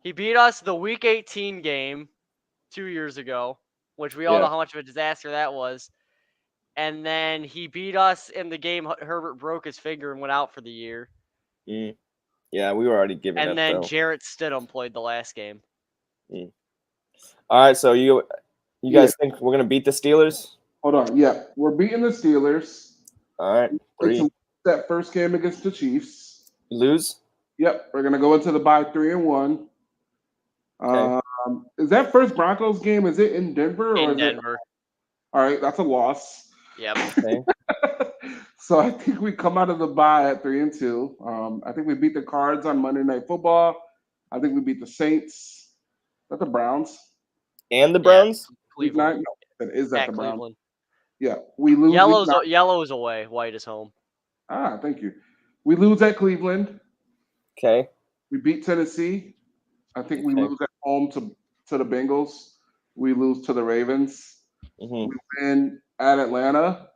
Speaker 1: He beat us the Week 18 game 2 years ago, which we all know how much of a disaster that was. And then he beat us in the game Herbert broke his finger and went out for the year.
Speaker 2: Yeah, we were already giving up.
Speaker 1: And then Jarrett Stidham played the last game.
Speaker 2: All right, so you guys think we're gonna beat the Steelers?
Speaker 3: Hold on, yeah, we're beating the Steelers.
Speaker 2: All right, 3.
Speaker 3: That first game against the Chiefs.
Speaker 2: Lose.
Speaker 3: Yep, we're gonna go into the bye 3-1.
Speaker 2: Okay.
Speaker 3: Is that first Broncos game? Is it in Denver
Speaker 1: or in Denver?
Speaker 3: All right, that's a loss.
Speaker 1: Yep.
Speaker 2: Okay.
Speaker 3: So I think we come out of the bye at 3-2. I think we beat the Cards on Monday Night Football. I think we beat the Saints. Is that the Browns?
Speaker 2: And the Browns?
Speaker 3: Cleveland. No, is that
Speaker 1: at
Speaker 3: the
Speaker 1: Cleveland.
Speaker 3: Browns? Yeah, we lose.
Speaker 1: Yellow is away. White is home.
Speaker 3: Thank you. We lose at Cleveland.
Speaker 2: Okay.
Speaker 3: We beat Tennessee. I think we lose at home to the Bengals. We lose to the Ravens. We win at Atlanta.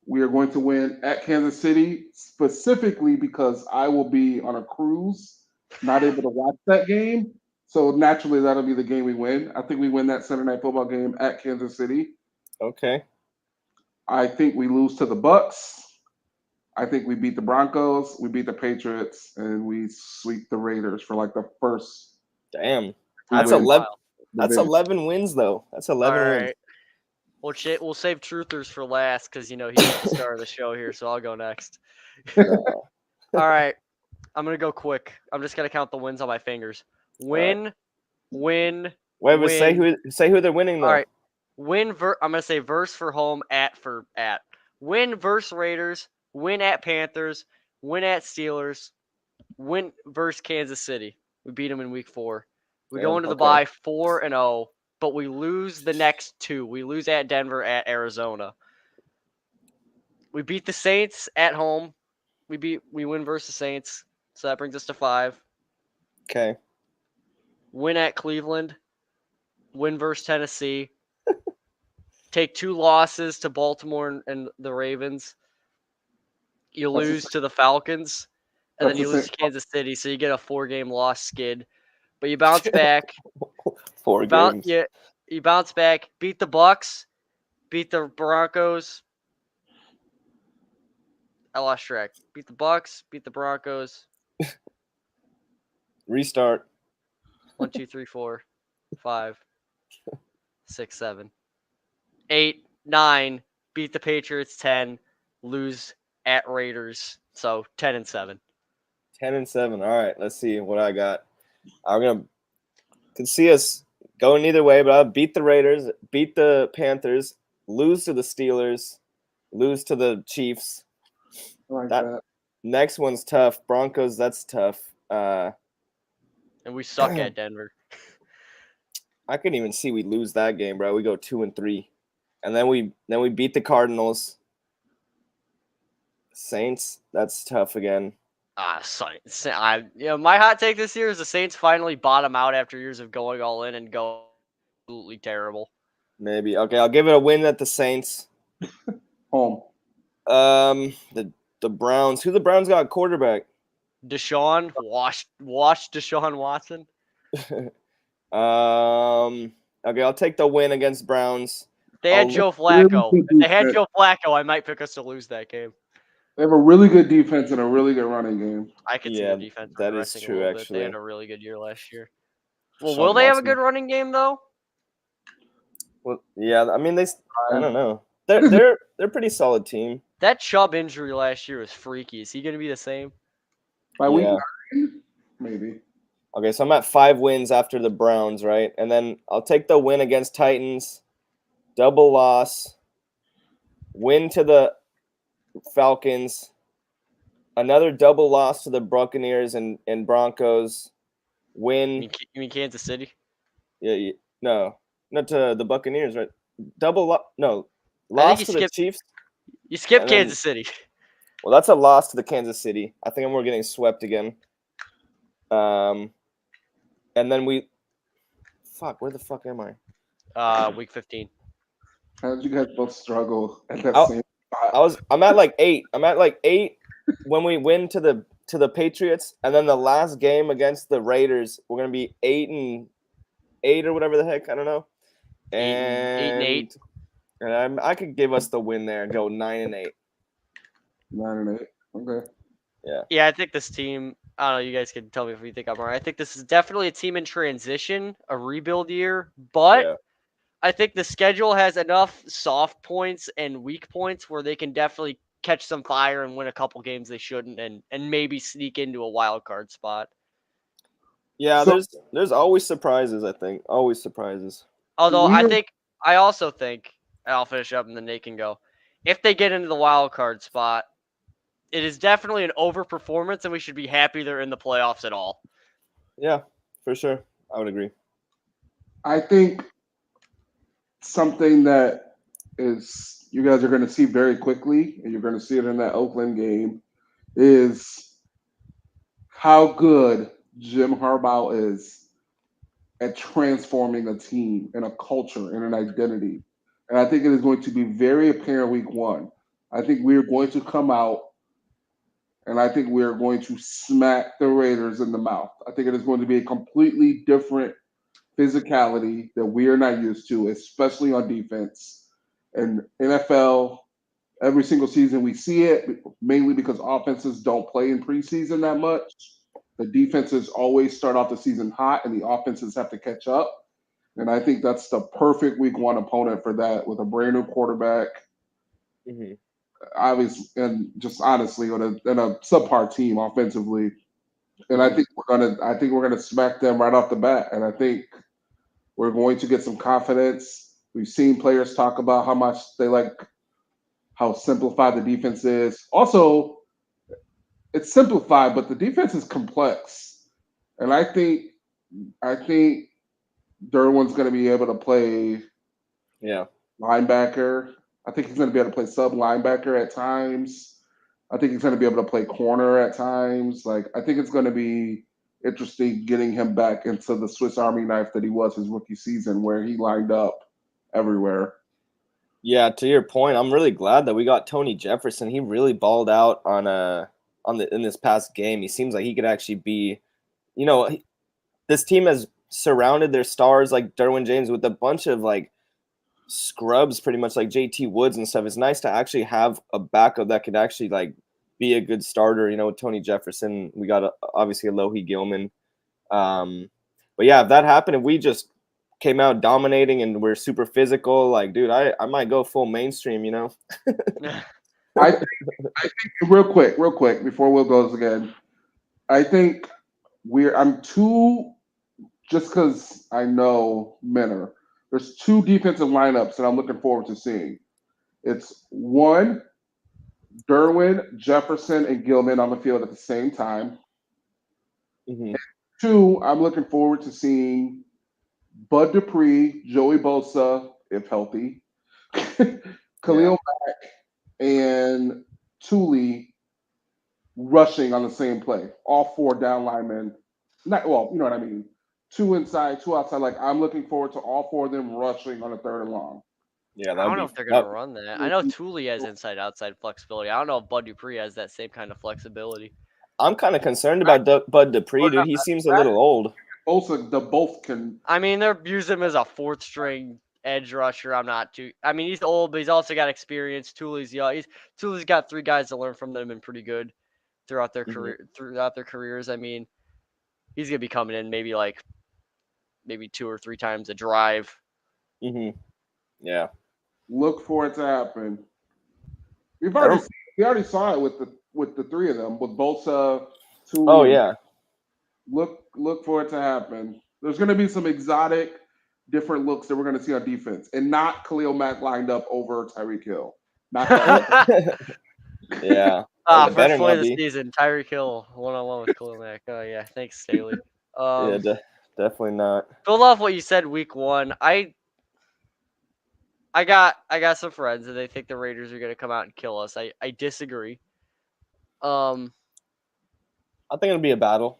Speaker 3: We are going to win at Kansas City, specifically because I will be on a cruise, not able to watch that game. So naturally, that'll be the game we win. I think we win that Sunday Night Football game at Kansas City.
Speaker 2: Okay.
Speaker 3: I think we lose to the Bucs. I think we beat the Broncos, we beat the Patriots, and we sweep the Raiders for like the first.
Speaker 2: Damn. That's 11. That's 11 wins though. That's 11 wins.
Speaker 1: We'll save truthers for last because he's the star of the show here, so I'll go next. All right, I'm gonna go quick. I'm just gonna count the wins on my fingers. Win.
Speaker 2: Wait, say who they're winning though.
Speaker 1: All right, I'm gonna say verse for home, at for at. Win versus Raiders. Win at Panthers. Win at Steelers. Win versus Kansas City. We beat them in week 4. We go into the bye 4-0. But we lose the next 2. We lose at Denver, at Arizona. We beat the Saints at home. We win versus Saints. So that brings us to 5.
Speaker 2: Okay.
Speaker 1: Win at Cleveland. Win versus Tennessee. Take 2 losses to Baltimore and the Ravens. You lose to the Falcons. And then you lose to Kansas City. So you get a 4-game loss skid. But you bounce back.
Speaker 2: 4 games.
Speaker 1: Yeah, you bounce back, beat the Bucs, beat the Broncos. I lost track. Beat the Bucs, beat the Broncos.
Speaker 2: Restart.
Speaker 1: 1, 2, 3, 4, 5, 6, 7, 8, 9. Beat the Patriots 10. Lose at Raiders. So 10-7.
Speaker 2: 10-7. All right, let's see what I got. Can see us going either way, but I'll beat the Raiders, beat the Panthers, lose to the Steelers, lose to the Chiefs. That next one's tough. Broncos, that's tough.
Speaker 1: And we suck at Denver.
Speaker 2: I couldn't even see we lose that game, bro. We go 2-3, and then we beat the Cardinals. Saints, that's tough again.
Speaker 1: My hot take this year is the Saints finally bottom out after years of going all in and go absolutely terrible.
Speaker 2: Maybe. Okay, I'll give it a win at the Saints.
Speaker 3: Home.
Speaker 2: The Browns. Who the Browns got quarterback?
Speaker 1: Deshaun. Watch Deshaun Watson.
Speaker 2: Okay, I'll take the win against Browns.
Speaker 1: They had Joe Flacco. If they had Joe Flacco, I might pick us to lose that game.
Speaker 3: They have a really good defense and a really good running game.
Speaker 1: I could see the defense.
Speaker 2: That is true, actually.
Speaker 1: They had a really good year last year. Well, will they have a good running game though?
Speaker 2: Well, yeah. I mean, I don't know. They're pretty solid team.
Speaker 1: That Chubb injury last year was freaky. Is he going to be the same?
Speaker 3: By week 9, maybe.
Speaker 2: Okay, so I'm at 5 wins after the Browns, right? And then I'll take the win against Titans, double loss, win to the Falcons. Another double loss to the Buccaneers and Broncos. Win.
Speaker 1: You mean Kansas City?
Speaker 2: Yeah, no, not to the Buccaneers, right? Loss to the Chiefs.
Speaker 1: You skipped Kansas City.
Speaker 2: Well, that's a loss to the Kansas City. I think we're getting swept again. And then where the fuck am
Speaker 1: I? Week 15.
Speaker 3: How did you guys both struggle at that same spot?
Speaker 2: I'm at like 8. I'm at like 8 when we win to the Patriots, and then the last game against the Raiders, we're gonna be 8-8 or whatever the heck, I don't know.
Speaker 1: 8-8.
Speaker 2: And I could give us the win there and go 9-8.
Speaker 3: 9-8. Okay.
Speaker 2: Yeah.
Speaker 1: Yeah, I think this team. I don't know. You guys can tell me if you think I'm wrong. I think this is definitely a team in transition, a rebuild year, but I think the schedule has enough soft points and weak points where they can definitely catch some fire and win a couple games they shouldn't, and maybe sneak into a wild card spot.
Speaker 2: Yeah, there's always surprises. I think always surprises.
Speaker 1: Although I also think, and I'll finish up and then Nate can go. If they get into the wild card spot, it is definitely an overperformance, and we should be happy they're in the playoffs at all.
Speaker 2: Yeah, for sure. I would agree.
Speaker 3: I think something that is you guys are going to see very quickly, and you're going to see it in that Oakland game, is how good Jim Harbaugh is at transforming a team and a culture and an identity. And I think it is going to be very apparent week 1. I think we are going to come out and I think we are going to smack the Raiders in the mouth. I think it is going to be a completely different physicality that we are not used to, especially on defense. And NFL, every single season we see it, mainly because offenses don't play in preseason that much. The defenses always start off the season hot, and the offenses have to catch up. And I think that's the perfect week 1 opponent for that, with a brand new quarterback.
Speaker 2: Mm-hmm.
Speaker 3: Obviously, and just honestly, on a subpar team offensively, and I think we're gonna smack them right off the bat, and I think we're going to get some confidence. We've seen players talk about how much they like how simplified the defense is. Also, it's simplified, but the defense is complex, and I think Derwin's going to be able to play linebacker. I think he's going to be able to play sub linebacker at times. I think he's going to be able to play corner at times. Like, I think it's going to be interesting getting him back into the Swiss Army knife that he was his rookie season, where he lined up everywhere.
Speaker 2: Yeah, to your point, I'm really glad that we got Tony Jefferson. He really balled out in this past game. He seems like he could actually be, this team has surrounded their stars like Derwin James with a bunch of like scrubs, pretty much like JT Woods and stuff. It's nice to actually have a backup that could actually like be a good starter. With Tony Jefferson, we got obviously Alohi Gilman. But yeah, if that happened, if we just came out dominating and we're super physical, like, dude, I might go full mainstream.
Speaker 3: I think real quick before Will goes again, I think just because I know Menor. There's 2 defensive lineups that I'm looking forward to seeing. It's 1, Derwin, Jefferson, and Gilman on the field at the same time.
Speaker 2: Mm-hmm.
Speaker 3: 2, I'm looking forward to seeing Bud Dupree, Joey Bosa, if healthy, Khalil Mack, and Thule rushing on the same play. All 4 down linemen. You know what I mean. 2 inside, 2 outside. Like, I'm looking forward to all 4 of them rushing on a 3rd and long.
Speaker 1: Yeah, I don't know if they're going to run that. I know Thule has inside-outside flexibility. I don't know if Bud Dupree has that same kind of flexibility.
Speaker 2: I'm kind of concerned about Bud Dupree, dude. He seems a little old.
Speaker 3: Both can.
Speaker 1: I mean, they're using him as a 4th-string edge rusher. I'm not too. I mean, he's old, but he's also got experience. Thule's young. Thule's got 3 guys to learn from them and pretty good throughout their careers. I mean, he's gonna be coming in maybe 2 or 3 times a drive.
Speaker 2: Mm-hmm. Yeah.
Speaker 3: Look for it to happen. We already saw it with the 3 of them, with Bosa, Thule.
Speaker 2: Oh yeah.
Speaker 3: Look for it to happen. There's going to be some exotic, different looks that we're going to see on defense, and not Khalil Mack lined up over Tyreek Hill. Not that.
Speaker 2: Yeah.
Speaker 1: First play of the season, Tyreek Hill, 1-on-1 with Khalil Mack. Oh, yeah. Thanks, Staley.
Speaker 2: Yeah, definitely not.
Speaker 1: Build off what you said week one. I got some friends, and they think the Raiders are going to come out and kill us. I disagree.
Speaker 2: I think it'll be a battle.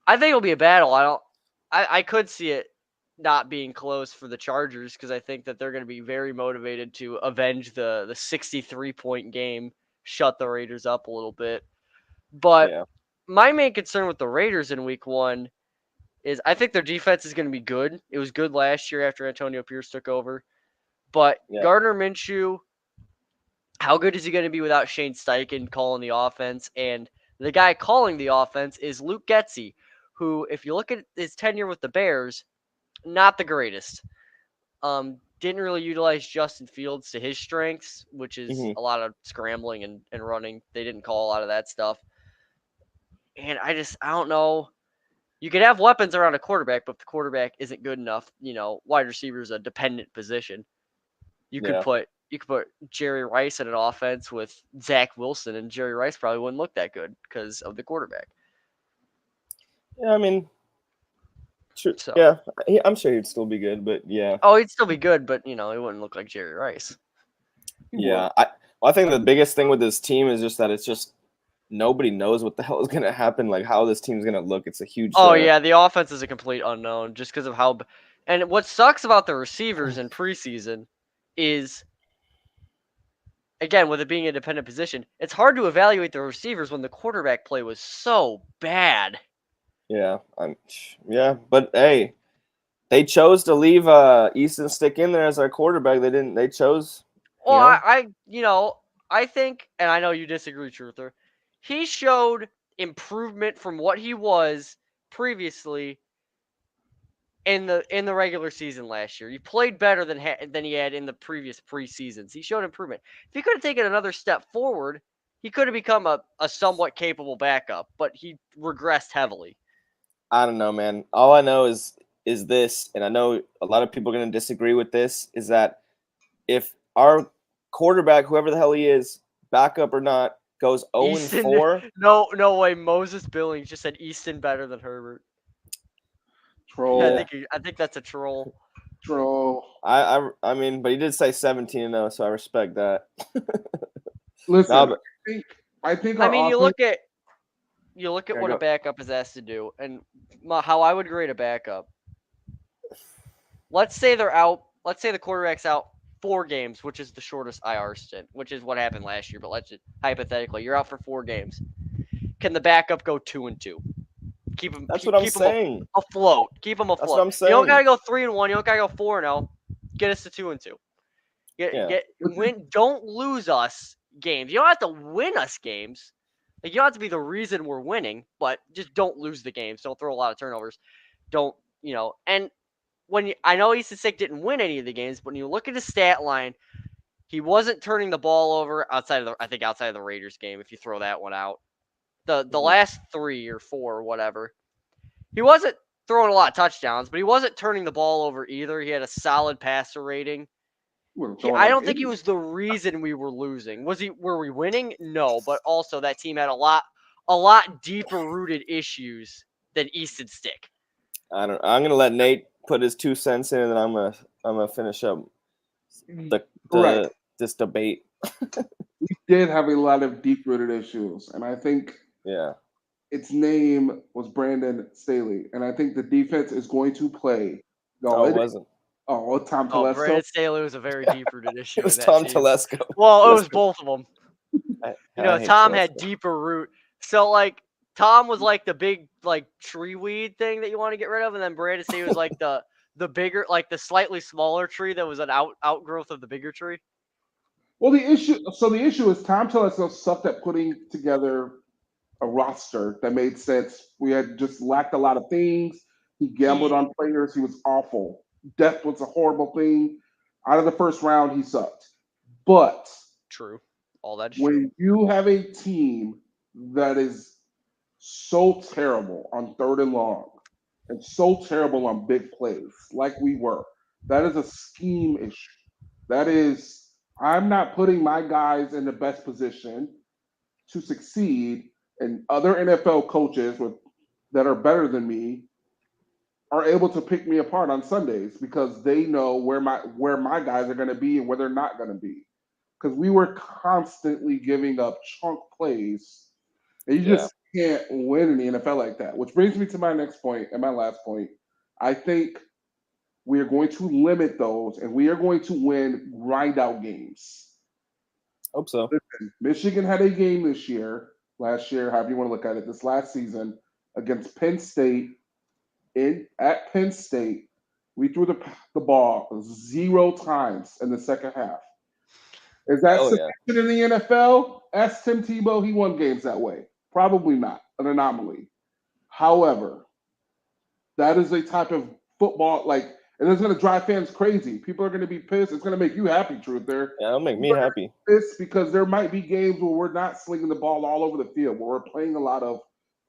Speaker 1: I think it'll be a battle. I could see it not being close for the Chargers because I think that they're going to be very motivated to avenge the 63-point game, shut the Raiders up a little bit. But my main concern with the Raiders in week one is I think their defense is going to be good. It was good last year after Antonio Pierce took over. But Gardner Minshew, how good is he going to be without Shane Steichen calling the offense? And the guy calling the offense is Luke Getsy, who, if you look at his tenure with the Bears, not the greatest. Didn't really utilize Justin Fields to his strengths, which is a lot of scrambling and running. They didn't call a lot of that stuff. And I don't know. You could have weapons around a quarterback, but if the quarterback isn't good enough, wide receiver is a dependent position. You could put Jerry Rice in an offense with Zach Wilson, and Jerry Rice probably wouldn't look that good because of the quarterback.
Speaker 2: Yeah, I mean, true. So, yeah, I'm sure he'd still be good, but yeah.
Speaker 1: Oh, he'd still be good, but he wouldn't look like Jerry Rice.
Speaker 2: Yeah, I think the biggest thing with this team is just that it's just nobody knows what the hell is going to happen, like how this team's going to look. It's a huge.
Speaker 1: Yeah, the offense is a complete unknown just because of how. And what sucks about the receivers in preseason is, again, with it being a dependent position, it's hard to evaluate the receivers when the quarterback play was so bad.
Speaker 2: Yeah, but hey, they chose to leave Easton Stick in there as our quarterback. They chose.
Speaker 1: Well, I think, and I know you disagree, Truther. He showed improvement from what he was previously in the regular season last year. He played better than he had in the previous preseasons. He showed improvement. If he could have taken another step forward, he could have become a somewhat capable backup, but he regressed heavily.
Speaker 2: I don't know, man. All I know is this, and I know a lot of people are going to disagree with this, is that if our quarterback, whoever the hell he is, backup or not, goes 0-4.
Speaker 1: No way. Moses Billings just said Easton better than Herbert.
Speaker 3: Troll.
Speaker 1: I think that's a troll.
Speaker 3: Troll.
Speaker 2: I mean, but he did say 17-0, so I respect that.
Speaker 3: Listen, I think.
Speaker 1: I mean, you look at what a backup is asked to do, and how I would grade a backup. Let's say they're out. Let's say the quarterback's out 4 games, which is the shortest IR stint, which is what happened last year. But let's just hypothetically, you're out for 4 games. Can the backup go 2-2? Keep them.
Speaker 2: That's what I'm saying.
Speaker 1: Afloat. Keep them afloat.
Speaker 2: That's what I'm saying.
Speaker 1: You don't gotta go 3-1. You don't gotta go 4-0. Get us to 2-2. Don't lose us games. You don't have to win us games. Like, you don't have to be the reason we're winning, but just don't lose the games. Don't throw a lot of turnovers. Don't, and I know Easton Stick didn't win any of the games, but when you look at his stat line, he wasn't turning the ball over outside of the Raiders game, if you throw that one out. The last 3 or 4 or whatever. He wasn't throwing a lot of touchdowns, but he wasn't turning the ball over either. He had a solid passer rating. I don't think he was the reason we were losing. Were we winning? No, but also that team had a lot deeper rooted issues than Easton Stick.
Speaker 2: I'm gonna let Nate put his 2 cents in, and then I'm gonna finish up this debate.
Speaker 3: We did have a lot of deep rooted issues, and I think its name was Brandon Staley, and I think the defense is going to play.
Speaker 2: No, it wasn't.
Speaker 3: Oh, Tom Telesco.
Speaker 1: Brandon Staley was a very deep-rooted issue.
Speaker 2: It was Tom Telesco.
Speaker 1: Well, it was both of them. Tom had deeper root. So, Tom was like the big, tree weed thing that you want to get rid of, and then Brandon Staley was like the bigger, the slightly smaller tree that was an outgrowth of the bigger tree.
Speaker 3: Well, the issue is Tom Telesco sucked at putting together a roster that made sense. We had just lacked a lot of things. He gambled on players. He was awful. Depth was a horrible thing. Out of the first round, he sucked. But
Speaker 1: true, all that.
Speaker 3: When you have a team that is so terrible on 3rd and long and so terrible on big plays, like we were, that is a scheme issue. That is, I'm not putting my guys in the best position. to succeed, and other NFL coaches that are better than me are able to pick me apart on Sundays because they know where my guys are going to be and where they're not going to be. Because we were constantly giving up chunk plays, and you just can't win in the NFL like that. Which brings me to my next point and my last point. I think we are going to limit those, and we are going to win grind out games.
Speaker 2: Hope so.
Speaker 3: Listen, Michigan had a game last year, however you want to look at it, this last season against Penn State. At Penn State, we threw the ball 0 times in the second half. Is that sufficient in the NFL? Ask Tim Tebow. He won games that way. Probably not. An anomaly. However, that is a type of football, and it's going to drive fans crazy. People are going to be pissed. It's going to make you happy, Truther.
Speaker 2: Yeah, it'll make me happy.
Speaker 3: Pissed because there might be games where we're not slinging the ball all over the field, where we're playing a lot of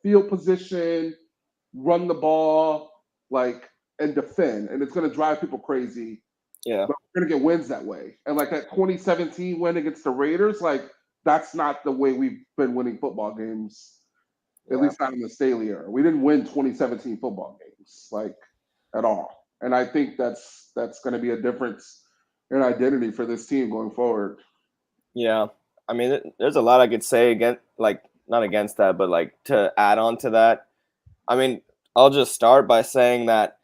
Speaker 3: field position, run the ball, and defend. And it's going to drive people crazy.
Speaker 2: Yeah.
Speaker 3: But we're going to get wins that way. And that 2017 win against the Raiders, that's not the way we've been winning football games, at least not in the Staley era. We didn't win 2017 football games, at all. And I think that's going to be a difference in identity for this team going forward.
Speaker 2: Yeah. I mean, there's a lot I could say not against that, but to add on to that. I mean, I'll just start by saying that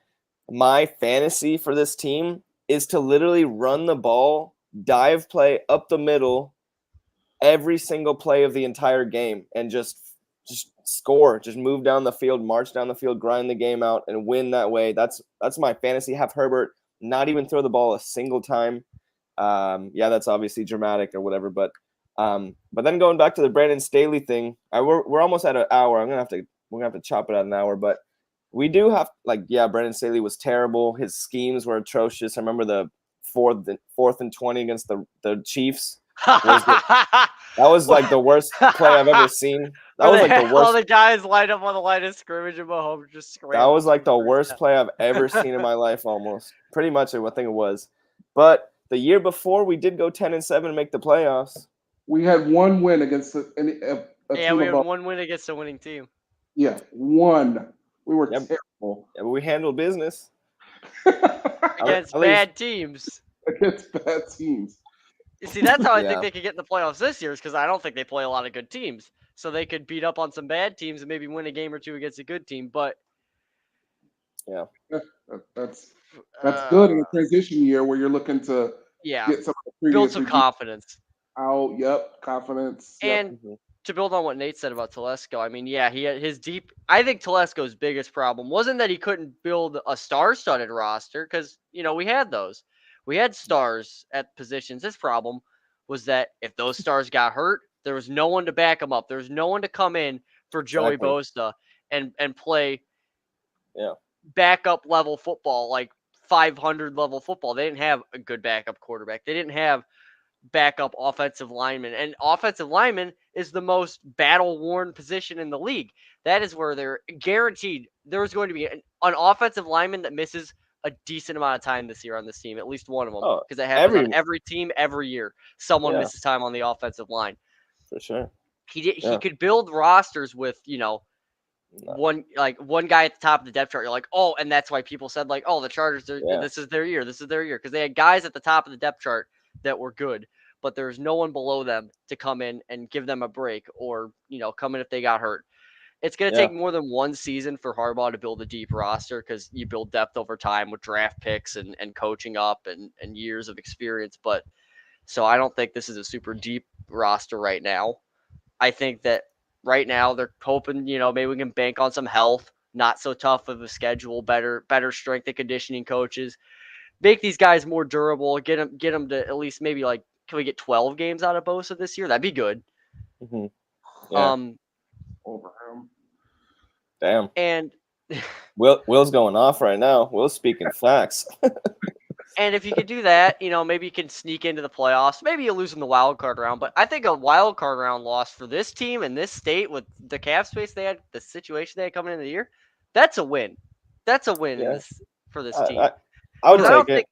Speaker 2: my fantasy for this team is to literally run the ball, dive play up the middle every single play of the entire game and just score, just move down the field, march down the field, grind the game out and win that way. That's my fantasy. Have Herbert not even throw the ball a single time. That's obviously dramatic or whatever, but then going back to the Brandon Staley thing, we're almost at an hour. We're gonna have to chop it at an hour, but we do have Brandon Staley was terrible. His schemes were atrocious. I remember the fourth and 20 against the Chiefs. That was the worst play I've ever seen. That was the worst.
Speaker 1: All the guys lined up on the line of scrimmage and Mahomes just screamed.
Speaker 2: That was the worst play I've ever seen in my life, almost. Pretty much, I think it was. But the year before, we did go 10-7 and make the playoffs.
Speaker 3: We had one win against a
Speaker 1: we had one win against a winning team.
Speaker 3: Yeah, one. We were terrible.
Speaker 2: Yeah, but we handled business.
Speaker 1: Against bad teams.
Speaker 3: Against bad teams.
Speaker 1: You see, that's how I think they could get in the playoffs this year, is because I don't think they play a lot of good teams. So they could beat up on some bad teams and maybe win a game or two against a good team. But
Speaker 3: that's good in a transition year where you're looking to get some
Speaker 1: build some confidence.
Speaker 3: Confidence.
Speaker 1: And to build on what Nate said about Telesco, I mean, he had his deep. I think Telesco's biggest problem wasn't that he couldn't build a star-studded roster, because we had those. We had stars at positions. His problem was that if those stars got hurt, there was no one to back them up. There was no one to come in for Joey Bosa and play backup level football, 500 level football. They didn't have a good backup quarterback. They didn't have backup offensive linemen. And offensive lineman is the most battle-worn position in the league. That is where they're guaranteed there's going to be an offensive lineman that misses a decent amount of time this year on this team, at least one of them, because it happens on every team every year. Someone misses time on the offensive line.
Speaker 2: For sure.
Speaker 1: He could build rosters with, one guy at the top of the depth chart. You're like, oh, and that's why people said the Chargers, this is their year. This is their year. Because they had guys at the top of the depth chart that were good, but there's no one below them to come in and give them a break or, come in if they got hurt. It's going to take more than one season for Harbaugh to build a deep roster, because you build depth over time with draft picks and coaching up and years of experience. But so I don't think this is a super deep roster right now. I think that right now they're hoping, maybe we can bank on some health, not so tough of a schedule, better strength and conditioning coaches, make these guys more durable, get them to at least maybe can we get 12 games out of Bosa this year? That'd be good.
Speaker 2: Mm-hmm. Yeah.
Speaker 3: Over him.
Speaker 2: Damn.
Speaker 1: And
Speaker 2: Will's going off right now. Will's speaking facts.
Speaker 1: And if you could do that, maybe you can sneak into the playoffs. Maybe you lose in the wild card round, but I think a wild card round loss for this team in this state with the cap space they had, the situation they had coming into the year, that's a win. That's a win for this team.
Speaker 2: I would take it.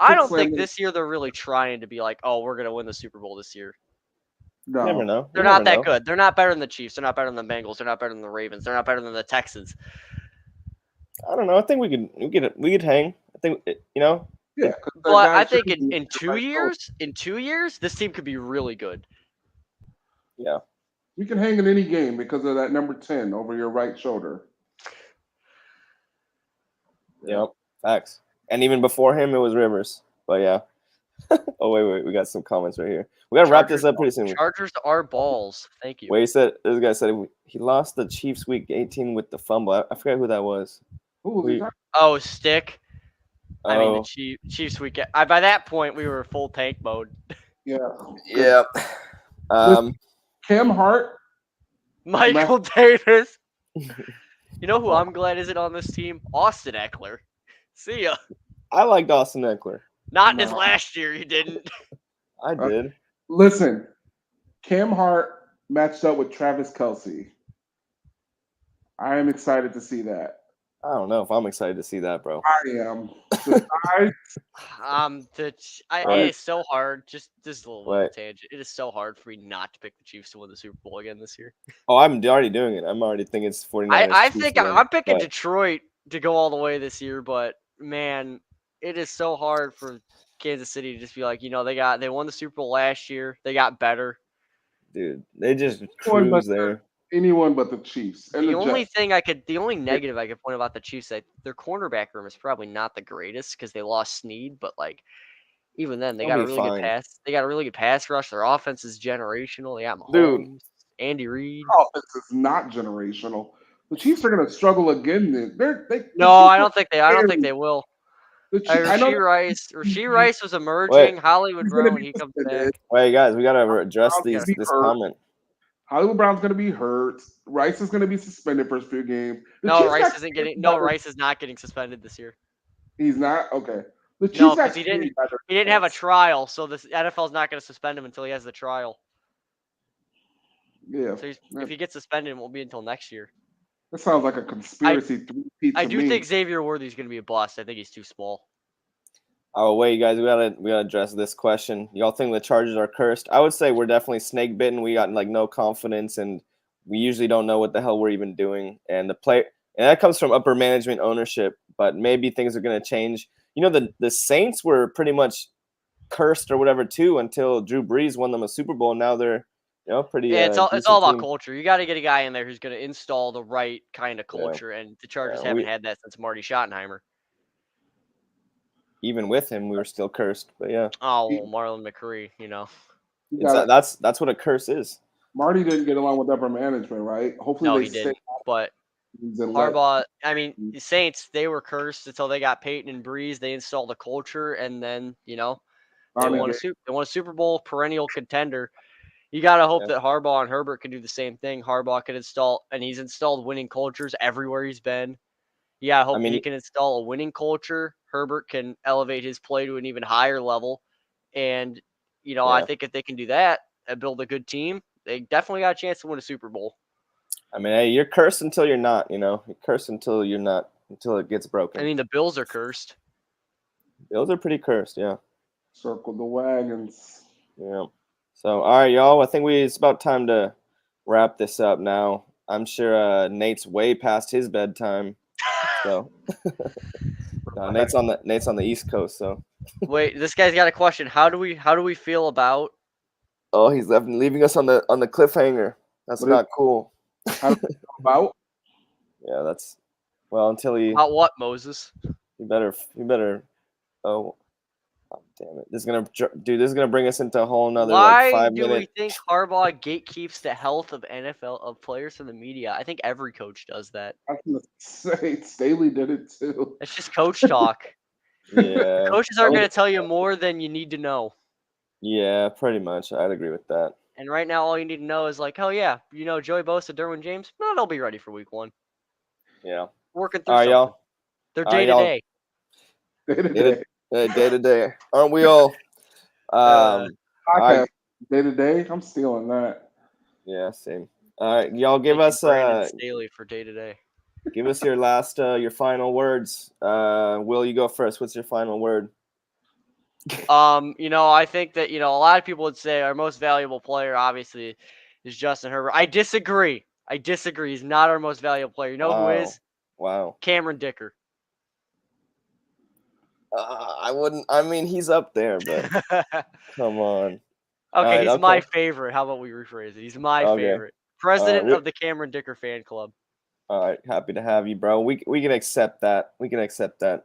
Speaker 1: I don't think this year they're really trying to be like, oh, we're going to win the Super Bowl this year.
Speaker 3: No.
Speaker 2: You never know.
Speaker 1: They're not that good. They're not better than the Chiefs. They're not better than the Bengals. They're not better than the Ravens. They're not better than the Texans.
Speaker 2: I don't know. I think we could hang. I think
Speaker 3: Yeah,
Speaker 1: but I think in 2 years, this team could be really good.
Speaker 2: Yeah.
Speaker 3: We can hang in any game because of that number 10 over your right shoulder.
Speaker 2: Yep. Facts. And even before him, it was Rivers. But yeah. Oh wait, we got some comments right here. We gotta wrap this up pretty soon.
Speaker 1: Chargers are balls. Thank you.
Speaker 2: Wait, this guy said he lost the Chiefs week 18 with the fumble. I forgot who that was.
Speaker 1: Oh, Stick.
Speaker 2: Oh.
Speaker 1: I mean the Chiefs week. By that point, we were full tank mode.
Speaker 3: Yeah.
Speaker 2: Yeah.
Speaker 3: Cam Hart,
Speaker 1: Michael Davis. You know who I'm glad isn't on this team? Austin Eckler. See ya.
Speaker 2: I liked Austin Eckler.
Speaker 1: Not in his last year, he didn't.
Speaker 2: I did.
Speaker 3: Listen, Cam Hart matched up with Travis Kelce. I am excited to see that.
Speaker 2: I don't know if I'm excited to see that, bro.
Speaker 3: I am.
Speaker 1: It is so hard. Just this little tangent. It is so hard for me not to pick the Chiefs to win the Super Bowl again this year.
Speaker 2: Oh, I'm already doing it. I'm already thinking it's 49ers.
Speaker 1: I think I'm picking Detroit to go all the way this year, but man, it is so hard for Kansas City to just be like, they won the Super Bowl last year. They got better.
Speaker 2: Dude, they just cruise there.
Speaker 3: Anyone but the Chiefs. And
Speaker 1: the only negative I could point about the Chiefs, their cornerback room is probably not the greatest because they lost Snead, but like even then they got a really good pass. They got a really good pass rush. Their offense is generational. They got Mahomes, Andy Reid.
Speaker 3: Offense is not generational. The Chiefs are going to struggle again.
Speaker 1: I don't think they will. Rashee Rice was emerging. Hollywood Brown when he comes back.
Speaker 2: Wait, guys, we gotta address this comment.
Speaker 3: Hollywood Brown's going to be hurt. Rice is going to be suspended for a few games.
Speaker 1: Rice is not getting suspended this year.
Speaker 3: He's not? Okay.
Speaker 1: Because he didn't have a trial, so the NFL's not going to suspend him until he has the trial.
Speaker 3: Yeah.
Speaker 1: So if he gets suspended, it won't be until next year.
Speaker 3: That sounds like a conspiracy.
Speaker 1: I do think Xavier Worthy's going to be a bust. I think he's too small.
Speaker 2: Oh wait, guys, we gotta address this question. Y'all think the Chargers are cursed? I would say we're definitely snake bitten. We got no confidence, and we usually don't know what the hell we're even doing. And that comes from upper management ownership. But maybe things are gonna change. The Saints were pretty much cursed or whatever too until Drew Brees won them a Super Bowl. Now they're pretty.
Speaker 1: Yeah, it's all about culture. You got to get a guy in there who's going to install the right kind of culture, and the Chargers haven't had that since Marty Schottenheimer.
Speaker 2: Even with him, we were still cursed. But yeah.
Speaker 1: Oh, Marlon McCree,
Speaker 2: That's what a curse is.
Speaker 3: Marty didn't get along with upper management, right? Hopefully,
Speaker 1: he didn't. But Harbaugh, the Saints, they were cursed until they got Peyton and Breeze. They installed a culture, and then they won a Super Bowl, perennial contender. You got to hope that Harbaugh and Herbert can do the same thing. Harbaugh can he's installed winning cultures everywhere he's been. Yeah, I hope he can install a winning culture. Herbert can elevate his play to an even higher level. And, I think if they can do that and build a good team, they definitely got a chance to win a Super Bowl.
Speaker 2: Hey, you're cursed until you're not, You're cursed until you're not, until it gets broken.
Speaker 1: The Bills are cursed.
Speaker 2: Bills are pretty cursed, yeah.
Speaker 3: Circle the wagons.
Speaker 2: Yeah. So, all right, y'all. I think it's about time to wrap this up now. I'm sure Nate's way past his bedtime. So Nate's on the East Coast. So
Speaker 1: wait, this guy's got a question. How do we feel about?
Speaker 2: Oh, he's leaving us on the cliffhanger. That's not cool.
Speaker 3: How do we feel about?
Speaker 2: Yeah, that's until he.
Speaker 1: About what, Moses?
Speaker 2: You better. Oh, damn it! This is gonna bring us into a whole nother 5 minutes.
Speaker 1: Why do we think Harbaugh gatekeeps the health of players from the media? I think every coach does that.
Speaker 3: I was gonna say Staley did it too.
Speaker 1: It's just coach talk.
Speaker 2: Yeah,
Speaker 1: coaches aren't gonna tell you more than you need to know.
Speaker 2: Yeah, pretty much. I'd agree with that.
Speaker 1: And right now, all you need to know is Joey Bosa, Derwin James. No, they'll be ready for week 1.
Speaker 2: Yeah,
Speaker 1: working through something. Y'all. They're day to day.
Speaker 2: Day to day, aren't we all?
Speaker 3: Day to day. I'm stealing that.
Speaker 2: Yeah, same. All right, y'all give us
Speaker 1: Staley for day to day.
Speaker 2: Give us your final words. Will, you go first? What's your final word?
Speaker 1: I think that, a lot of people would say our most valuable player, obviously, is Justin Herbert. I disagree. He's not our most valuable player. You know who is?
Speaker 2: Wow.
Speaker 1: Cameron Dicker.
Speaker 2: I wouldn't. I mean, he's up there, but come on.
Speaker 1: Okay, he's my favorite. How about we rephrase it? He's my favorite. President of the Cameron Dicker fan club.
Speaker 2: All right, happy to have you, bro. We can accept that.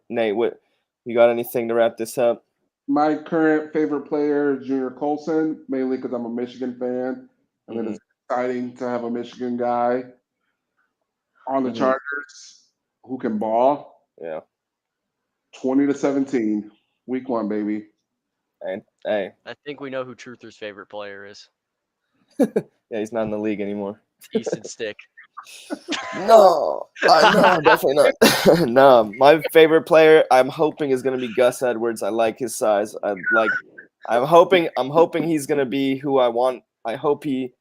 Speaker 2: Nate, what you got? Anything to wrap this up?
Speaker 3: My current favorite player is Junior Colson, mainly because I'm a Michigan fan, and then it's exciting to have a Michigan guy on the Chargers who can ball.
Speaker 2: Yeah.
Speaker 3: 20-17, week 1, baby.
Speaker 2: Hey.
Speaker 1: I think we know who Truther's favorite player is.
Speaker 2: Yeah, he's not in the league anymore.
Speaker 1: Easton Stick.
Speaker 2: No, definitely not. No, my favorite player, I'm hoping, is going to be Gus Edwards. I like his size. I'm hoping he's going to be who I want. I hope he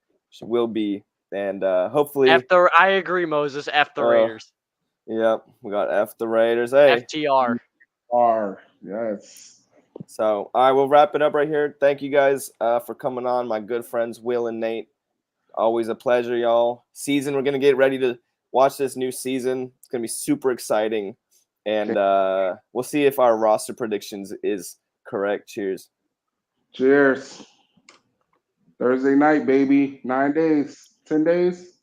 Speaker 2: will be, and hopefully.
Speaker 1: I agree, Moses. F the Raiders.
Speaker 2: Yep, we got F the Raiders. Hey.
Speaker 1: FTR.
Speaker 3: Yes.
Speaker 2: So I will wrap it up right here. Thank you guys for coming on, my good friends Will and Nate. Always a pleasure, y'all. We're gonna get ready to watch this new season. It's gonna be super exciting, and we'll see if our roster predictions is correct. Cheers.
Speaker 3: Thursday night, baby. 9 days, 10 days.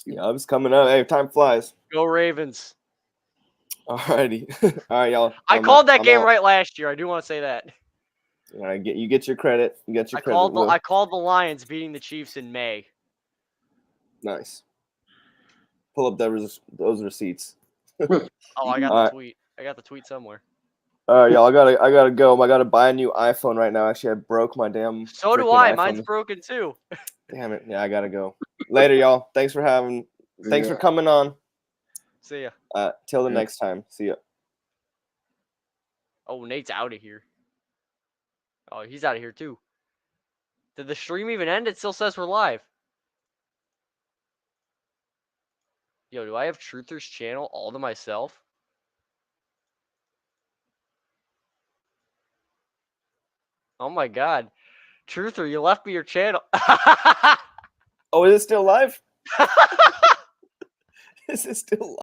Speaker 2: Yeah, it's coming up. Hey, time flies.
Speaker 1: Go Ravens.
Speaker 2: Alrighty. All right, y'all.
Speaker 1: I called that game right last year. I do want to say that.
Speaker 2: All right, you get your credit. I
Speaker 1: called the Lions beating the Chiefs in May.
Speaker 2: Nice. Pull up those receipts.
Speaker 1: I got the tweet. I got the tweet somewhere.
Speaker 2: All right, y'all. I gotta go. I gotta buy a new iPhone right now. Actually, I broke my damn.
Speaker 1: So do I. Mine's broken too.
Speaker 2: Damn it. Yeah, I gotta go. Later, y'all. Thanks for coming on.
Speaker 1: See ya.
Speaker 2: Till the next time. See ya.
Speaker 1: Oh, Nate's out of here. Oh, he's out of here too. Did the stream even end? It still says we're live. Yo, do I have Truther's channel all to myself? Oh my god. Truther, you left me your channel.
Speaker 2: Oh, is it still live? Is it still live?